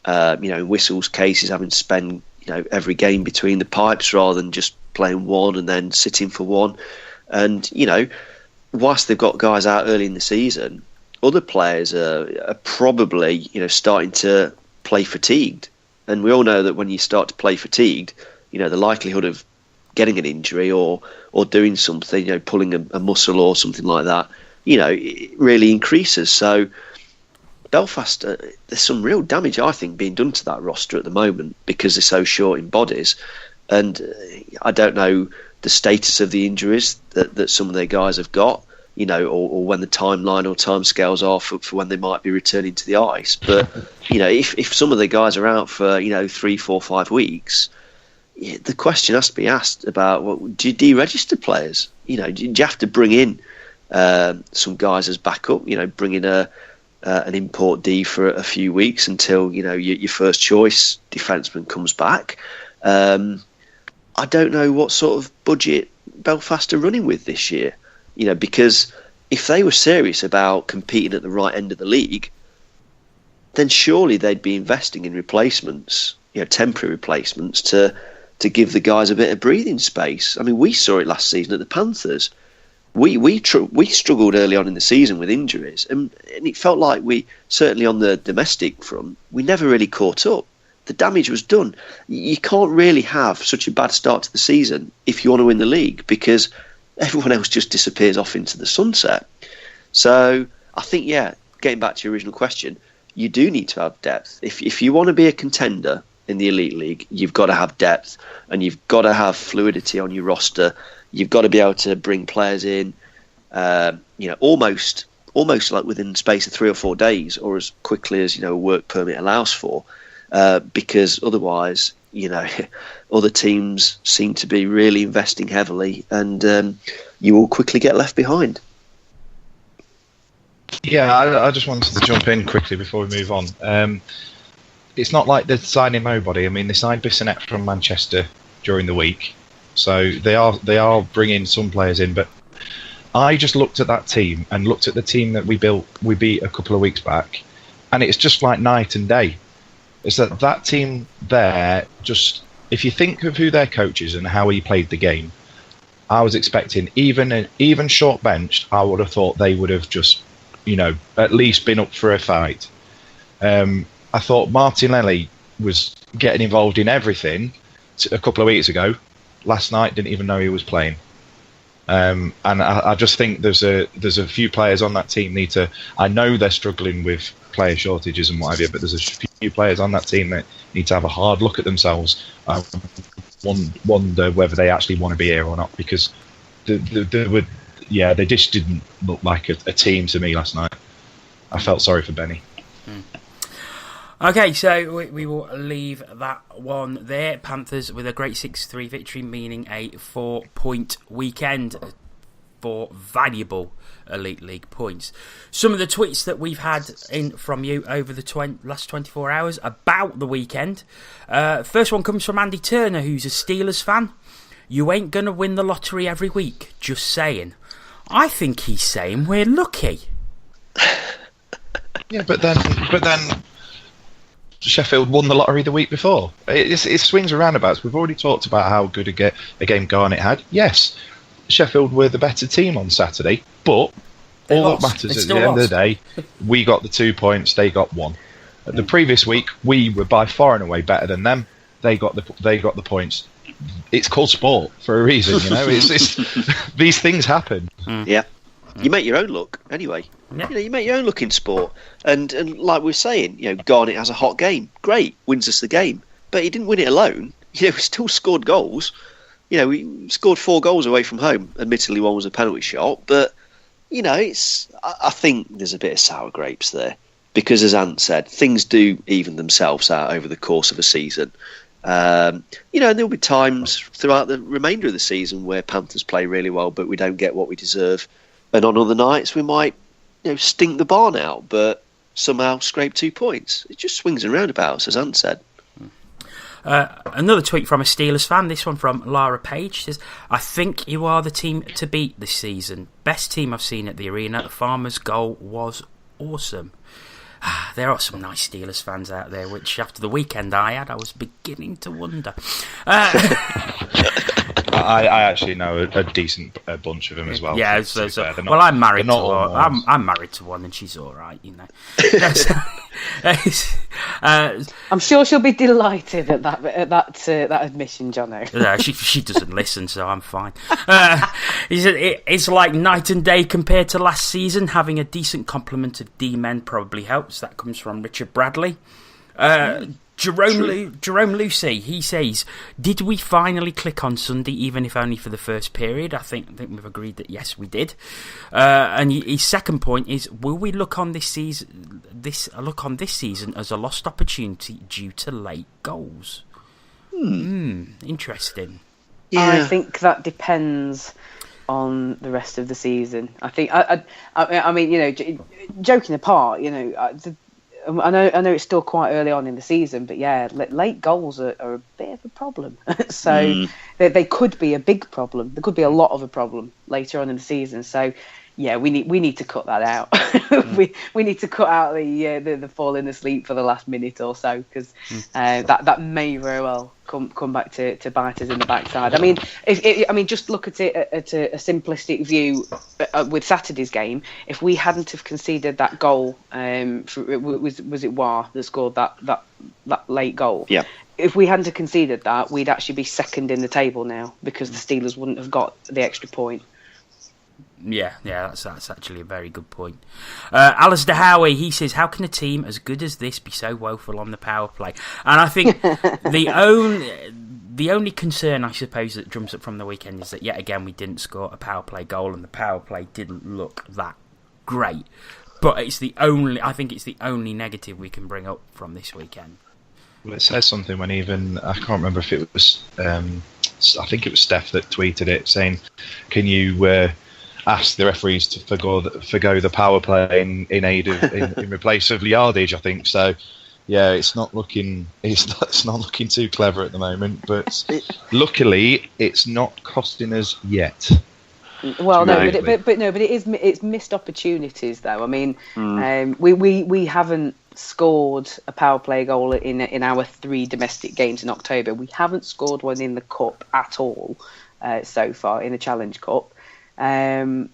S2: In Whistle's case, is having to spend every game between the pipes rather than just playing one and then sitting for one. And whilst they've got guys out early in the season, other players are probably, starting to play fatigued. And we all know that when you start to play fatigued, the likelihood of getting an injury or doing something, pulling a muscle or something like that, it really increases. So Belfast, there's some real damage, I think, being done to that roster at the moment because they're so short in bodies. And I don't know the status of the injuries that some of their guys have got, or when the timeline or timescales are for when they might be returning to the ice. But, if some of the guys are out for, 3, 4, 5 weeks, the question has to be asked about, well, do you deregister players? Do you have to bring in some guys as backup, bring in an import D for a few weeks until, your first choice defenseman comes back? I don't know what sort of budget Belfast are running with this year, because if they were serious about competing at the right end of the league, then surely they'd be investing in replacements, temporary replacements to give the guys a bit of breathing space. I mean, we saw it last season at the Panthers. We struggled early on in the season with injuries, and it felt like we, certainly on the domestic front, we never really caught up. The damage was done. You can't really have such a bad start to the season if you want to win the league, because everyone else just disappears off into the sunset. So I think, getting back to your original question, you do need to have depth. If you want to be a contender in the Elite League, you've got to have depth, and you've got to have fluidity on your roster. You've got to be able to bring players in, almost like within the space of 3 or 4 days, or as quickly as a work permit allows for. Because otherwise, other teams seem to be really investing heavily, and you will quickly get left behind.
S4: Yeah, I just wanted to jump in quickly before we move on. It's not like they're signing nobody. I mean, they signed Bissonnette from Manchester during the week, so they are bringing some players in. But I just looked at that team and looked at the team that we beat a couple of weeks back, and it's just like night and day. Is that team there, just if you think of who their coach is and how he played the game, I was expecting even short benched, I would have thought they would have just, at least been up for a fight. I thought Martinelli was getting involved in everything a couple of weeks ago. Last night, didn't even know he was playing. And I just think there's a few players on that team need to. I know they're struggling with player shortages and what have you, but there's a few players on that team that need to have a hard look at themselves. I wonder whether they actually want to be here or not, because they just didn't look like a team to me last night. I felt sorry for Benny.
S1: Okay, so we will leave that one there. Panthers with a great 6-3 victory, meaning a 4-point weekend for valuable Elite League points. Some of the tweets that we've had in from you over the last 24 hours about the weekend. First one comes from Andy Turner, who's a Steelers fan. You ain't going to win the lottery every week, just saying. I think he's saying we're lucky.
S4: Yeah, but then Sheffield won the lottery the week before. It swings and roundabouts. We've already talked about how good a game Garnet had. Yes, Sheffield were the better team on Saturday, but all that matters at the end of the day, we got the 2 points, they got 1. The previous week, we were by far and away better than them. They got the points. It's called sport for a reason, It's these things happen.
S2: Yeah. You make your own luck anyway. Yeah. You make your own luck in sport, and like we were saying, Garnet has a hot game, great, wins us the game, but he didn't win it alone. He still scored goals. He scored 4 goals away from home. Admittedly, one was a penalty shot, but I think there's a bit of sour grapes there, because as Ant said, things do even themselves out over the course of a season. And there'll be times throughout the remainder of the season where Panthers play really well, but we don't get what we deserve. And on other nights, we might, stink the barn out, but somehow scrape 2 points. It just swings and roundabouts, as Ant said.
S1: Another tweet from a Steelers fan, this one from Lara Page, says, I think you are the team to beat this season. Best team I've seen at the arena. The Farmer's goal was awesome. There are some nice Steelers fans out there, which after the weekend I had, I was beginning to wonder.
S4: I actually know a decent bunch of them as well.
S1: Yeah, well, I'm married to one. I'm married to one, and she's all right, you know.
S3: I'm sure she'll be delighted at that admission, Jono.
S1: No, she doesn't listen, so I'm fine. He said it's like night and day compared to last season. Having a decent complement of D-men probably helps. That comes from Richard Bradley. Jerome Lucy, he says, did we finally click on Sunday, even if only for the first period? I think we've agreed that yes, we did. And his second point is, will we look on this season as a lost opportunity due to late goals? Interesting.
S3: Yeah. I think that depends on the rest of the season. I think I mean, you know, joking apart, you know, I know it's still quite early on in the season, but yeah, late goals are a bit of a problem. So they could be a big problem. There could be a lot of a problem later on in the season. So yeah, we need to cut that out. we need to cut out the falling asleep for the last minute or so, because that may very well come back to bite us in the backside. I mean, if just look at it at a simplistic view with Saturday's game. If we hadn't have conceded that goal, was it War that scored that late goal?
S2: Yeah.
S3: If we hadn't have conceded that, we'd actually be second in the table now, because the Steelers wouldn't have got the extra point.
S1: Yeah, that's actually a very good point. Alistair Howie, he says, how can a team as good as this be so woeful on the power play? And I think the only concern, I suppose, that drums up from the weekend is that yet again we didn't score a power play goal, and the power play didn't look that great. But I think it's the only negative we can bring up from this weekend.
S4: Well, it says something when even, I can't remember if it was, I think it was Steph that tweeted it, saying, can you ask the referees to forgo the power play in aid of in replace of yardage? I think so. Yeah, it's not looking too clever at the moment, but luckily it's not costing us yet.
S3: Well, no, but it's missed opportunities though. I mean, we haven't scored a power play goal in our 3 domestic games in October. We haven't scored one in the cup at all so far in the Challenge Cup. Yeah,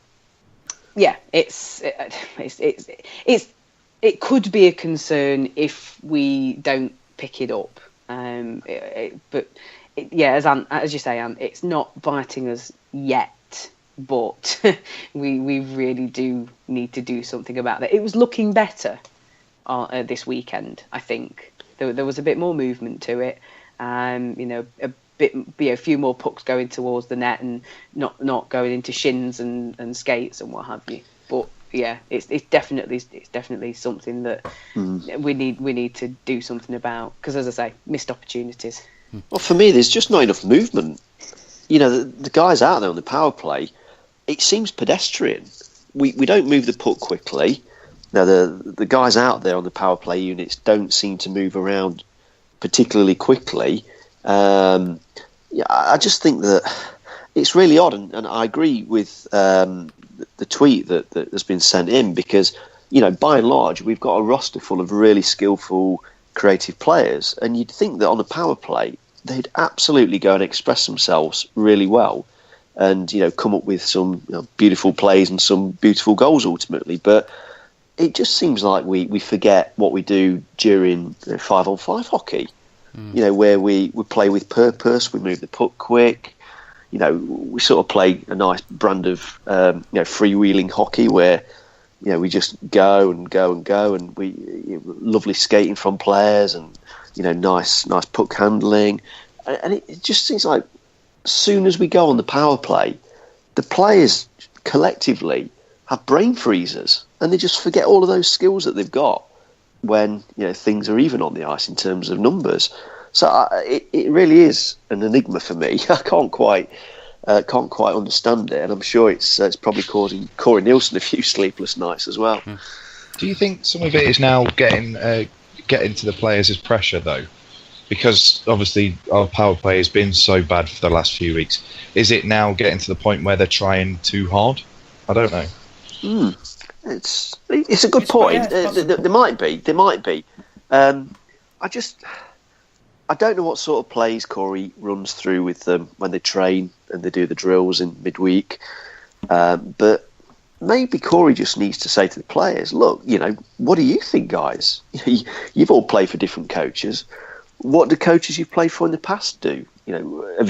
S3: it could be a concern if we don't pick it up. But as you say, Anne, it's not biting us yet. But we really do need to do something about that. It was looking better this weekend. I think there was a bit more movement to it. A few more pucks going towards the net and not going into shins and skates and what have you. But yeah, it's definitely something that we need to do something about, because, as I say, missed opportunities.
S2: Well, for me, there's just not enough movement. You know, the guys out there on the power play, it seems pedestrian. We don't move the puck quickly. Now the guys out there on the power play units don't seem to move around particularly quickly. I just think that it's really odd, and I agree with the tweet that has been sent in, because, you know, by and large, we've got a roster full of really skillful, creative players, and you'd think that on the power play, they'd absolutely go and express themselves really well, and, you know, come up with some beautiful plays and some beautiful goals ultimately. But it just seems like we forget what we do during 5-on-5 hockey. You know, where we play with purpose, we move the puck quick. You know, we sort of play a nice brand of freewheeling hockey where, you know, we just go and go and go, and lovely skating from players, and, you know, nice puck handling, and it just seems like as soon as we go on the power play, the players collectively have brain freezers, and they just forget all of those skills that they've got when, you know, things are even on the ice in terms of numbers. So it really is an enigma for me. I can't quite understand it, and I'm sure it's probably causing Corey Nielsen a few sleepless nights as well.
S4: Do you think some of it is now getting to the players as pressure though? Because obviously our power play has been so bad for the last few weeks. Is it now getting to the point where they're trying too hard? I don't know.
S2: It's a good point. There might be. I I don't know what sort of plays Corey runs through with them when they train and they do the drills in midweek. But maybe Corey just needs to say to the players, look, what do you think, guys? You've all played for different coaches. What do coaches you've played for in the past do? Are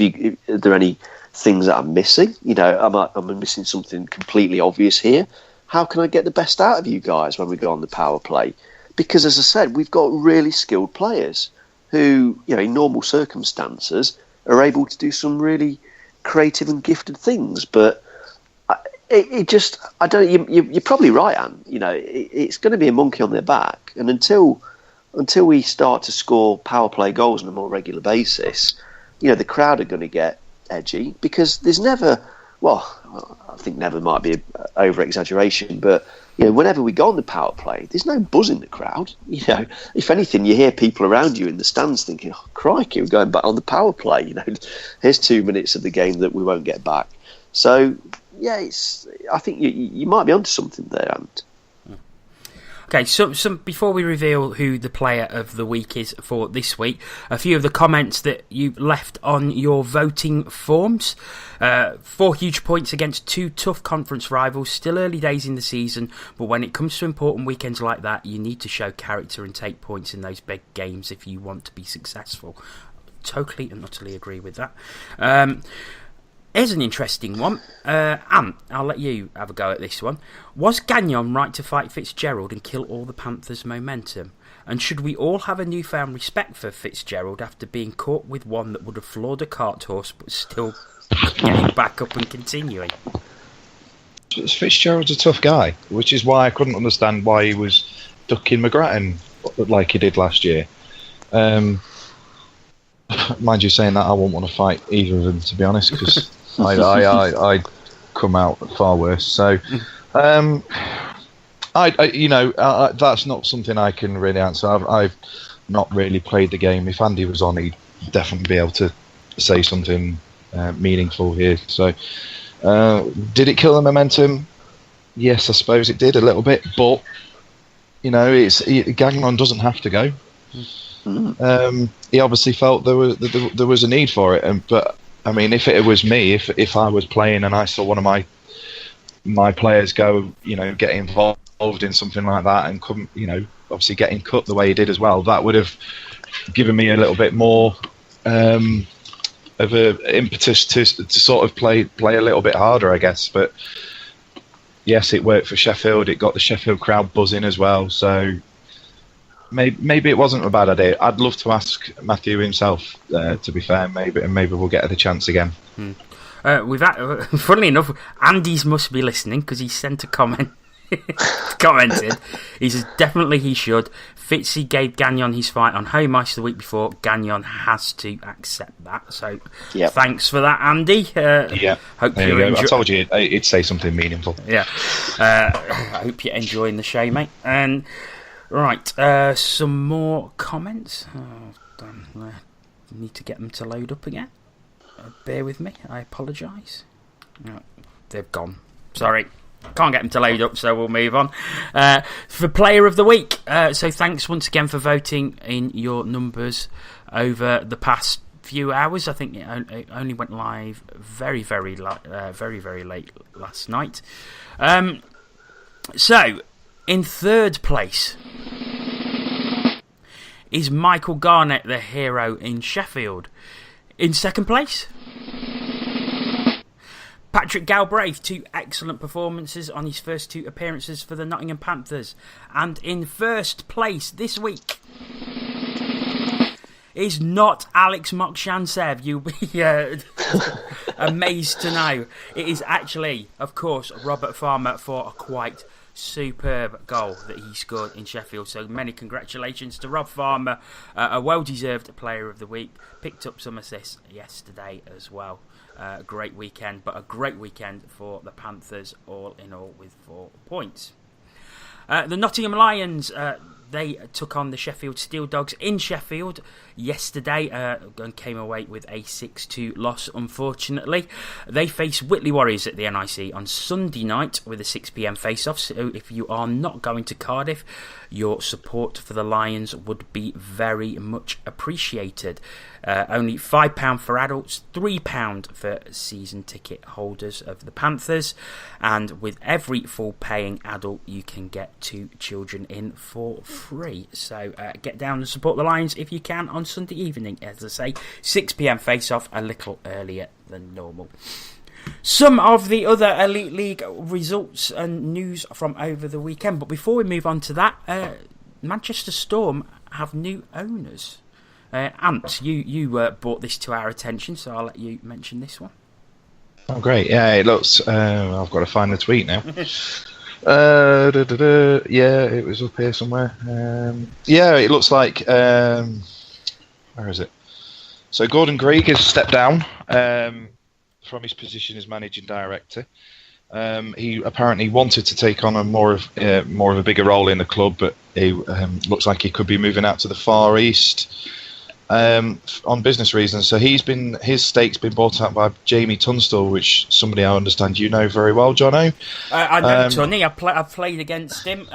S2: there any things that I'm missing? Am I missing something completely obvious here? How can I get the best out of you guys when we go on the power play? Because, as I said, we've got really skilled players who, in normal circumstances, are able to do some really creative and gifted things. But you're probably right, Anne. It's going to be a monkey on their back. And until we start to score power play goals on a more regular basis, the crowd are going to get edgy, because there's never, I think never might be an over-exaggeration, but whenever we go on the power play, there's no buzz in the crowd. If anything, you hear people around you in the stands thinking, oh, crikey, we're going back on the power play. Here's 2 minutes of the game that we won't get back. So, I think you might be onto something there, Ant.
S1: Okay, so before we reveal who the player of the week is for this week, a few of the comments that you left on your voting forms. 4 huge points against 2 tough conference rivals. Still early days in the season, but when it comes to important weekends like that, you need to show character and take points in those big games if you want to be successful. Totally and utterly agree with that. Here's an interesting one. Ant, I'll let you have a go at this one. Was Gagnon right to fight Fitzgerald and kill all the Panthers' momentum? And should we all have a newfound respect for Fitzgerald after being caught with one that would have floored a cart horse but still getting back up and continuing?
S4: Fitzgerald's a tough guy, which is why I couldn't understand why he was ducking McGrattan like he did last year. Mind you saying that, I won't want to fight either of them, to be honest, because I come out far worse. So, that's not something I can really answer. I've not really played the game. If Andy was on, he'd definitely be able to say something meaningful here. So, did it kill the momentum? Yes, I suppose it did a little bit, but Gagnon doesn't have to go. He obviously felt there was a need for it, but I mean, if it was me, if I was playing and I saw one of my players go, get involved in something like that and couldn't, obviously getting cut the way he did as well, that would have given me a little bit more of a impetus to sort of play a little bit harder, I guess. But yes, it worked for Sheffield. It got the Sheffield crowd buzzing as well. So. Maybe it wasn't a bad idea. I'd love to ask Matthew himself. To be fair, maybe we'll get the chance again.
S1: We've had, funnily enough, Andy's must be listening because he sent a comment. Commented. He says definitely he should. Fitzy gave Gagnon his fight on home ice the week before. Gagnon has to accept that. So Thanks for that, Andy.
S4: Hope there you go. I told you it'd say something meaningful.
S1: Yeah. I hope you're enjoying the show, mate. And. Right, some more comments. I need to get them to load up again. Bear with me, I apologise. No, they've gone. Sorry, can't get them to load up, so we'll move on. For Player of the Week, so thanks once again for voting in your numbers over the past few hours. I think it only went live very, very late last night. So, in third place is Michael Garnett, the hero in Sheffield. In second place, Patrick Galbraith, 2 excellent performances on his first 2 appearances for the Nottingham Panthers. And in first place this week is not Alex Mokshantsev. You'll be amazed to know. It is actually, of course, Robert Farmer for a quite superb goal that he scored in Sheffield. So many congratulations to Rob Farmer, a well-deserved Player of the Week. Picked up some assists yesterday as well. Great weekend, but a great weekend for the Panthers, all in all, with 4 points. The Nottingham Lions, they took on the Sheffield Steel Dogs in Sheffield yesterday and came away with a 6-2 loss, unfortunately. They face Whitley Warriors at the NIC on Sunday night with a 6pm face-off, so if you are not going to Cardiff, your support for the Lions would be very much appreciated. Only £5 for adults, £3 for season ticket holders of the Panthers, and with every full paying adult you can get 2 children in for free. So get down and support the Lions if you can on Sunday evening. As I say, 6pm face-off, a little earlier than normal. Some of the other Elite League results and news from over the weekend, but before we move on to that, Manchester Storm have new owners. Ant, you brought this to our attention, so I'll let you mention this one.
S4: Oh, great. Yeah, it looks... I've got to find the tweet now. Yeah, it was up here somewhere. Yeah, it looks like... where is it? So Gordon Greig has stepped down from his position as managing director. He apparently wanted to take on a more of a bigger role in the club, but he looks like he could be moving out to the Far East on business reasons. So his stake's been bought out by Jamie Tunstall, which somebody I understand you know very well, Jono.
S1: I know Tunny. I've played against him.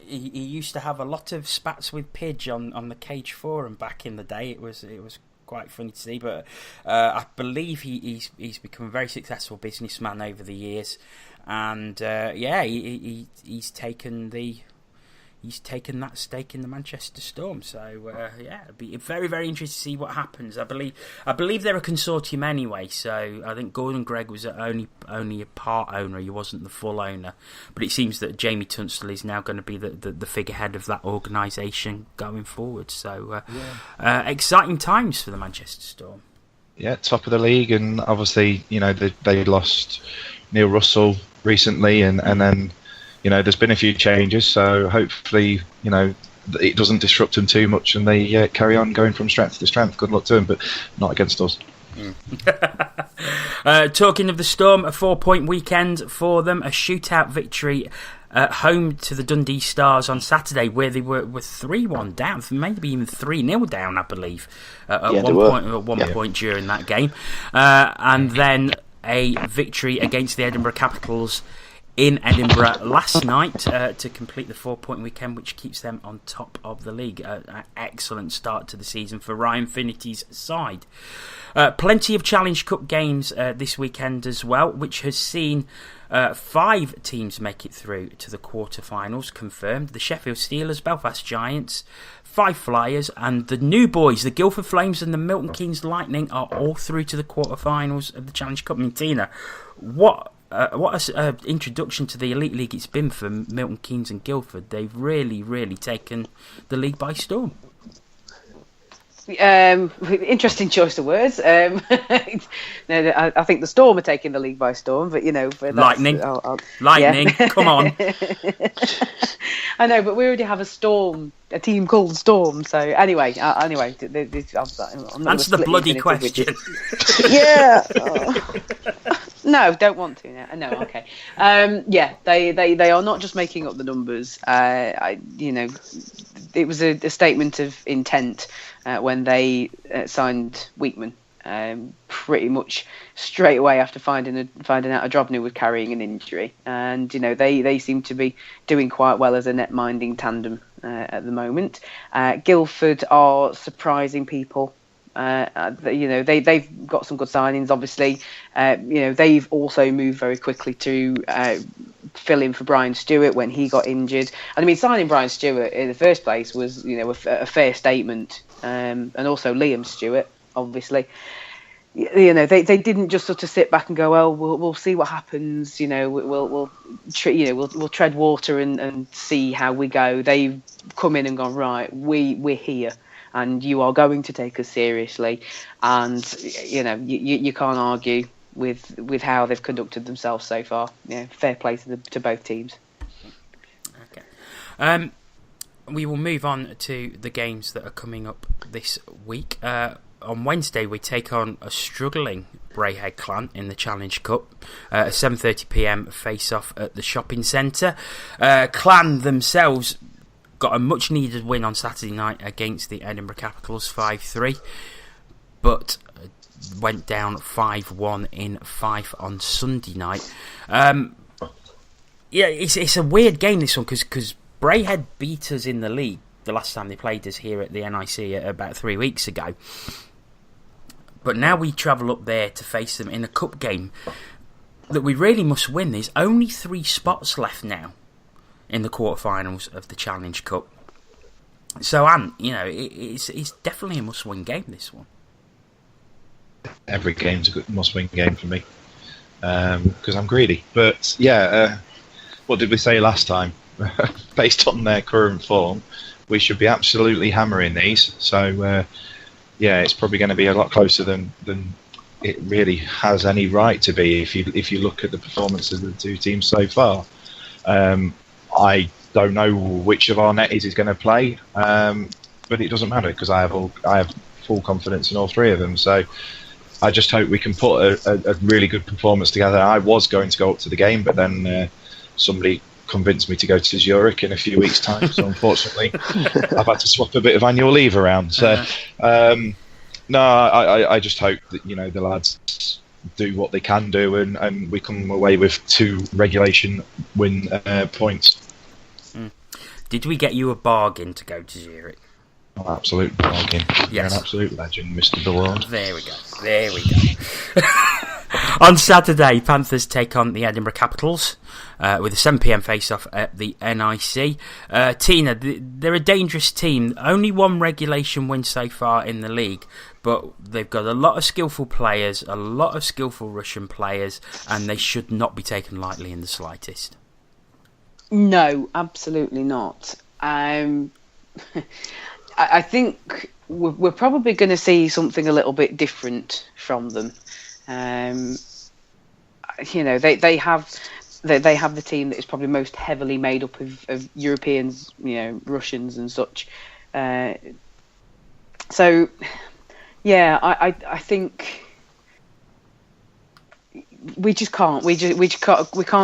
S1: He used to have a lot of spats with Pidge on the Cage Forum back in the day. It was quite funny to see, but I believe he's become a very successful businessman over the years, and he's taken that stake in the Manchester Storm. So it'd be very, very interesting to see what happens. I believe they're a consortium anyway, so I think Gordon Greig was only a part owner. He wasn't the full owner, but it seems that Jamie Tunstall is now going to be the figurehead of that organisation going forward. So exciting times for the Manchester Storm.
S4: Yeah, top of the league, and obviously they lost Neil Russell recently, and then. There's been a few changes, so hopefully, it doesn't disrupt them too much and they carry on going from strength to strength. Good luck to them, but not against us.
S1: Talking of the Storm, a 4-point weekend for them, a shootout victory at home to the Dundee Stars on Saturday, where they were 3-1 down, maybe even 3-0 down, I believe, at one point during that game. And then a victory against the Edinburgh Capitals in Edinburgh last night to complete the 4-point weekend, which keeps them on top of the league. An excellent start to the season for Ryan Finnity's side. Plenty of Challenge Cup games this weekend as well, which has seen 5 teams make it through to the quarter-finals, confirmed. The Sheffield Steelers, Belfast Giants, Five Flyers, and the new boys, the Guildford Flames and the Milton Keynes Lightning, are all through to the quarter-finals of the Challenge Cup. I mean, Tina, what an introduction to the Elite League it's been for Milton Keynes and Guildford. They've really, really taken the league by storm.
S3: Interesting choice of words. No, I think the Storm are taking the league by storm, but
S1: Lightning, Lightning, yeah. Come on.
S3: I know, but we already have a team called Storm. So anyway, I'm not
S1: answer the bloody question.
S3: Yeah. Oh. No, don't want to. No, okay. They are not just making up the numbers. It was a statement of intent when they signed Weekman. Pretty much straight away after finding out Drobny was carrying an injury, and they seem to be doing quite well as a net-minding tandem at the moment. Guildford are surprising people. They've got some good signings. Obviously, they've also moved very quickly to fill in for Brian Stewart when he got injured. And I mean, signing Brian Stewart in the first place was a fair statement, and also Liam Stewart, obviously. They didn't just sort of sit back and go, well, we'll see what happens. We'll tread water and see how we go. They've come in and gone, right, we're here, and you are going to take us seriously. And you can't argue with how they've conducted themselves so far. Fair play to both teams.
S1: Okay. We will move on to the games that are coming up this week. On Wednesday, we take on a struggling Brayhead Clan in the Challenge Cup. A 7:30 p.m. face-off at the shopping centre. Clan themselves got a much needed win on Saturday night against the Edinburgh Capitals 5-3, but went down 5-1 in Fife on Sunday night. It's a weird game, this one, because Braehead beat us in the league the last time they played us here at the NIC about 3 weeks ago. But now we travel up there to face them in a cup game that we really must win. There's only 3 spots left now in the quarterfinals of the Challenge Cup. So, it's definitely a must-win game, this one.
S4: Every game's a good must-win game for me, because I'm greedy. But, what did we say last time? Based on their current form, we should be absolutely hammering these. So, it's probably going to be a lot closer than it really has any right to be if you look at the performances of the two teams so far. I don't know which of our netties is going to play, but it doesn't matter because I have full confidence in all 3 of them. So I just hope we can put a really good performance together. I was going to go up to the game, but then somebody convinced me to go to Zurich in a few weeks' time. So unfortunately, I've had to swap a bit of annual leave around. So I just hope that the lads do what they can do, and we come away with 2 regulation win points.
S1: Did we get you a bargain to go to Zurich?
S4: Oh, absolute bargain.
S1: Yes.
S4: You're an absolute legend, Mr. Ballard.
S1: There we go. On Saturday, Panthers take on the Edinburgh Capitals with a 7 p.m. face-off at the NIC. Tina, they're a dangerous team. Only 1 regulation win so far in the league, but they've got a lot of skillful players, a lot of skillful Russian players, and they should not be taken lightly in the slightest.
S3: No, absolutely not. I think we're probably going to see something a little bit different from them. They have the team that is probably most heavily made up of Europeans, Russians and such. I think we can't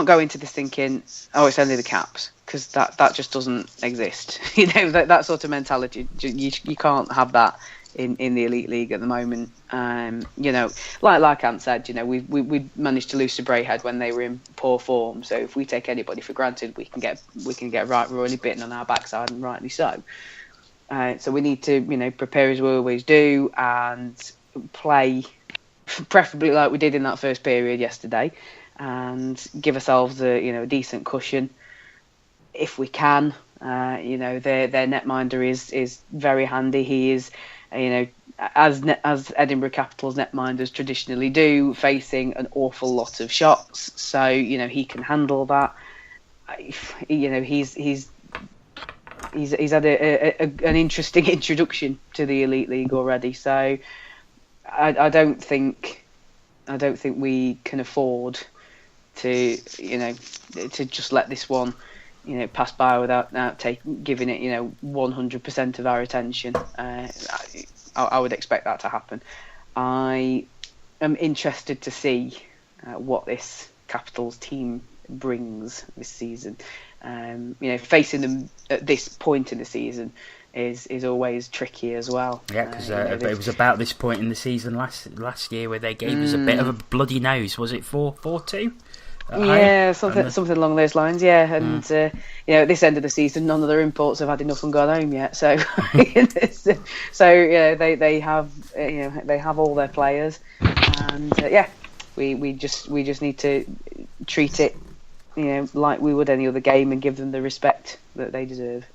S3: go into this thinking, oh, it's only the Caps, because that just doesn't exist. That sort of mentality, you can't have that in the Elite League at the moment. Like Ant said, we managed to lose to Braehead when they were in poor form. So if we take anybody for granted, we can get right royally bitten on our backside, and rightly so. So we need to prepare as we always do and play preferably like we did in that first period yesterday, and give ourselves a decent cushion if we can. Their netminder is very handy. He is, as Edinburgh Capitals netminders traditionally do, facing an awful lot of shots. So he can handle that. He's had an interesting introduction to the Elite League already. So I don't think we can afford to just let this one pass by without giving it 100% of our attention. I would expect that to happen. I am interested to see what this Capitals team brings this season. Facing them at this point in the season is always tricky as well.
S1: Yeah, because it was about this point in the season last year where they gave us a bit of a bloody nose. Was it 4-2?
S3: Yeah, something along those lines. Yeah, and at this end of the season, none of their imports have had enough and gone home yet. So, they have all their players, and we just need to treat it like we would any other game and give them the respect that they deserve.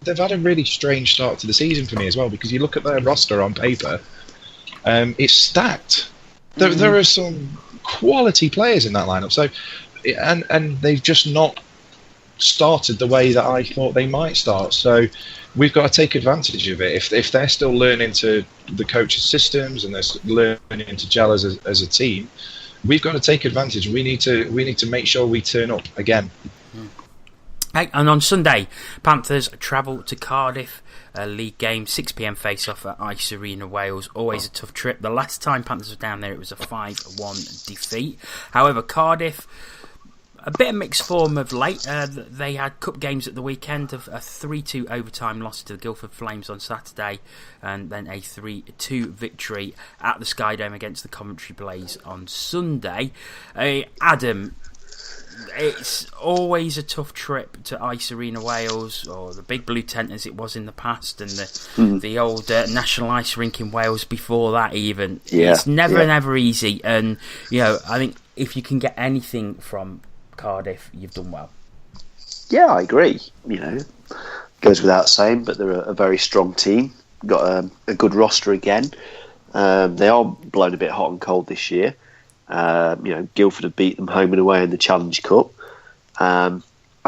S4: They've had a really strange start to the season for me as well, because you look at their roster on paper, it's stacked. There are some quality players in that lineup. So, and they've just not started the way that I thought they might start. So, we've got to take advantage of it. If they're still learning to the coach's systems and they're learning to gel as a team, we've got to take advantage. We need to make sure we turn up again.
S1: Hey, and on Sunday, Panthers travel to Cardiff, a league game, 6 p.m. face-off at Ice Arena, Wales. Always a tough trip. The last time Panthers were down there, it was a 5-1 defeat. However, Cardiff, a bit of mixed form of late. They had cup games at the weekend, of a 3-2 overtime loss to the Guildford Flames on Saturday, and then a 3-2 victory at the Sky Dome against the Coventry Blaze on Sunday. Adam, it's always a tough trip to Ice Arena Wales, or the Big Blue Tent as it was in the past, and the old National Ice Rink in Wales before that even.
S2: Yeah,
S1: it's never easy, and I think if you can get anything from Cardiff, you've done well.
S2: Yeah, I agree. Goes without saying, but they're a very strong team. Got a good roster again. They are blown a bit hot and cold this year. Guildford have beat them home and away in the Challenge Cup. I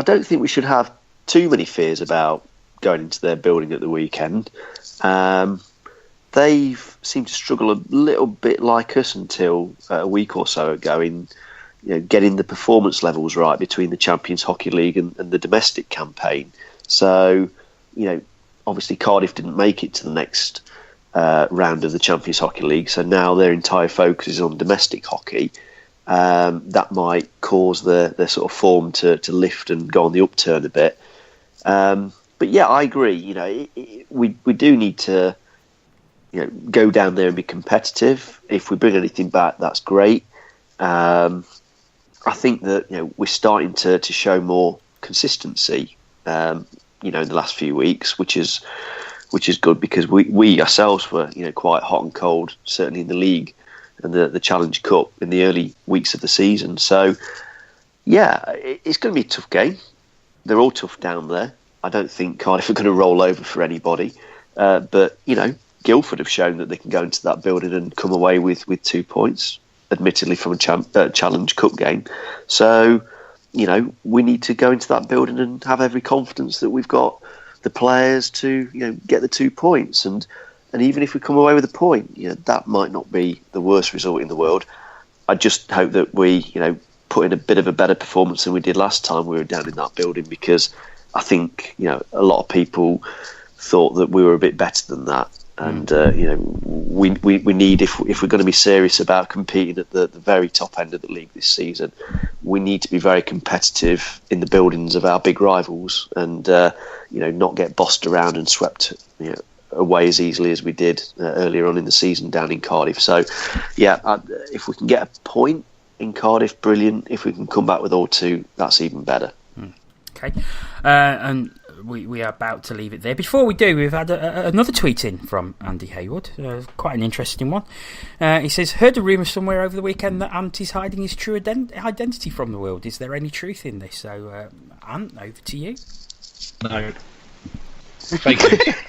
S2: don't think we should have too many fears about going into their building at the weekend. They've seemed to struggle a little bit like us until a week or so ago in getting the performance levels right between the Champions Hockey League and the domestic campaign. So, obviously Cardiff didn't make it to the next round of the Champions Hockey League, so now their entire focus is on domestic hockey. That might cause their sort of form to lift and go on the upturn a bit. But yeah, I agree. We do need to go down there and be competitive. If we bring anything back, that's great. I think that we're starting to show more consistency. In the last few weeks, which is good, because we ourselves were quite hot and cold, certainly in the league and the Challenge Cup in the early weeks of the season. So yeah, it's going to be a tough game. They're all tough down there. I don't think Cardiff are going to roll over for anybody, but Guildford have shown that they can go into that building and come away with 2 points, admittedly from a Challenge Cup game. So we need to go into that building and have every confidence that we've got the players to get the 2 points, and even if we come away with a point, that might not be the worst result in the world. I just hope that we put in a bit of a better performance than we did last time we were down in that building, because I think a lot of people thought that we were a bit better than that. And we need, if we're going to be serious about competing at the very top end of the league this season, we need to be very competitive in the buildings of our big rivals, and not get bossed around and swept away as easily as we did earlier on in the season down in Cardiff. So yeah, if we can get a point in Cardiff, brilliant. If we can come back with all 2, that's even better.
S1: Okay, and we are about to leave it there. Before we do, we've had another tweet in from Andy Haywood, quite an interesting one. He says, heard a rumour somewhere over the weekend that Ant is hiding his true identity from the world. Is there any truth in this? So, Ant, over to you.
S4: No. Fake news.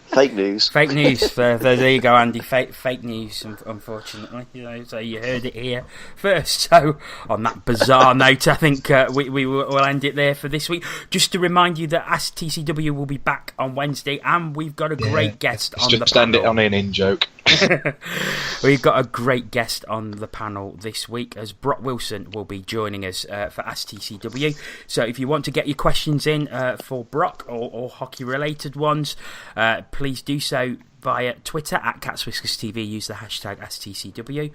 S2: Fake news.
S1: Fake news. There you go, Andy. Fake news, unfortunately. So you heard it here first. So on that bizarre note, I think we will end it there for this week. Just to remind you that Ask TCW will be back on Wednesday, and we've got a great guest on the panel. Just
S4: end it on an in-joke.
S1: We've got a great guest on the panel this week, as Brock Wilson will be joining us for Ask TCW. So if you want to get your questions in for Brock or hockey-related ones, please do so via Twitter at CatsWhiskersTV. Use the hashtag AskTCW.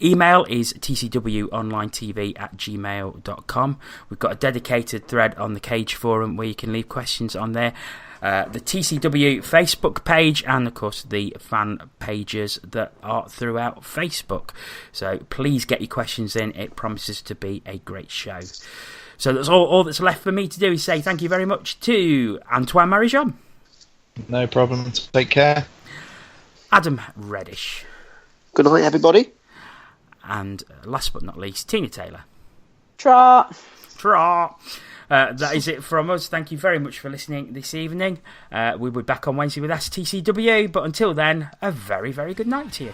S1: Email is tcwonlinetv@gmail.com. We've got a dedicated thread on the Cage Forum where you can leave questions on there. The TCW Facebook page, and of course the fan pages that are throughout Facebook. So please get your questions in. It promises to be a great show. So that's all that's left for me to do is say thank you very much to Antoine Marijon.
S4: No problem. Take care.
S1: Adam Reddish.
S2: Good night, everybody.
S1: And last but not least, Tina Taylor.
S3: Trot.
S1: That is it from us. Thank you very much for listening this evening. We'll be back on Wednesday with Ask TCW, but until then, a very, very good night to you.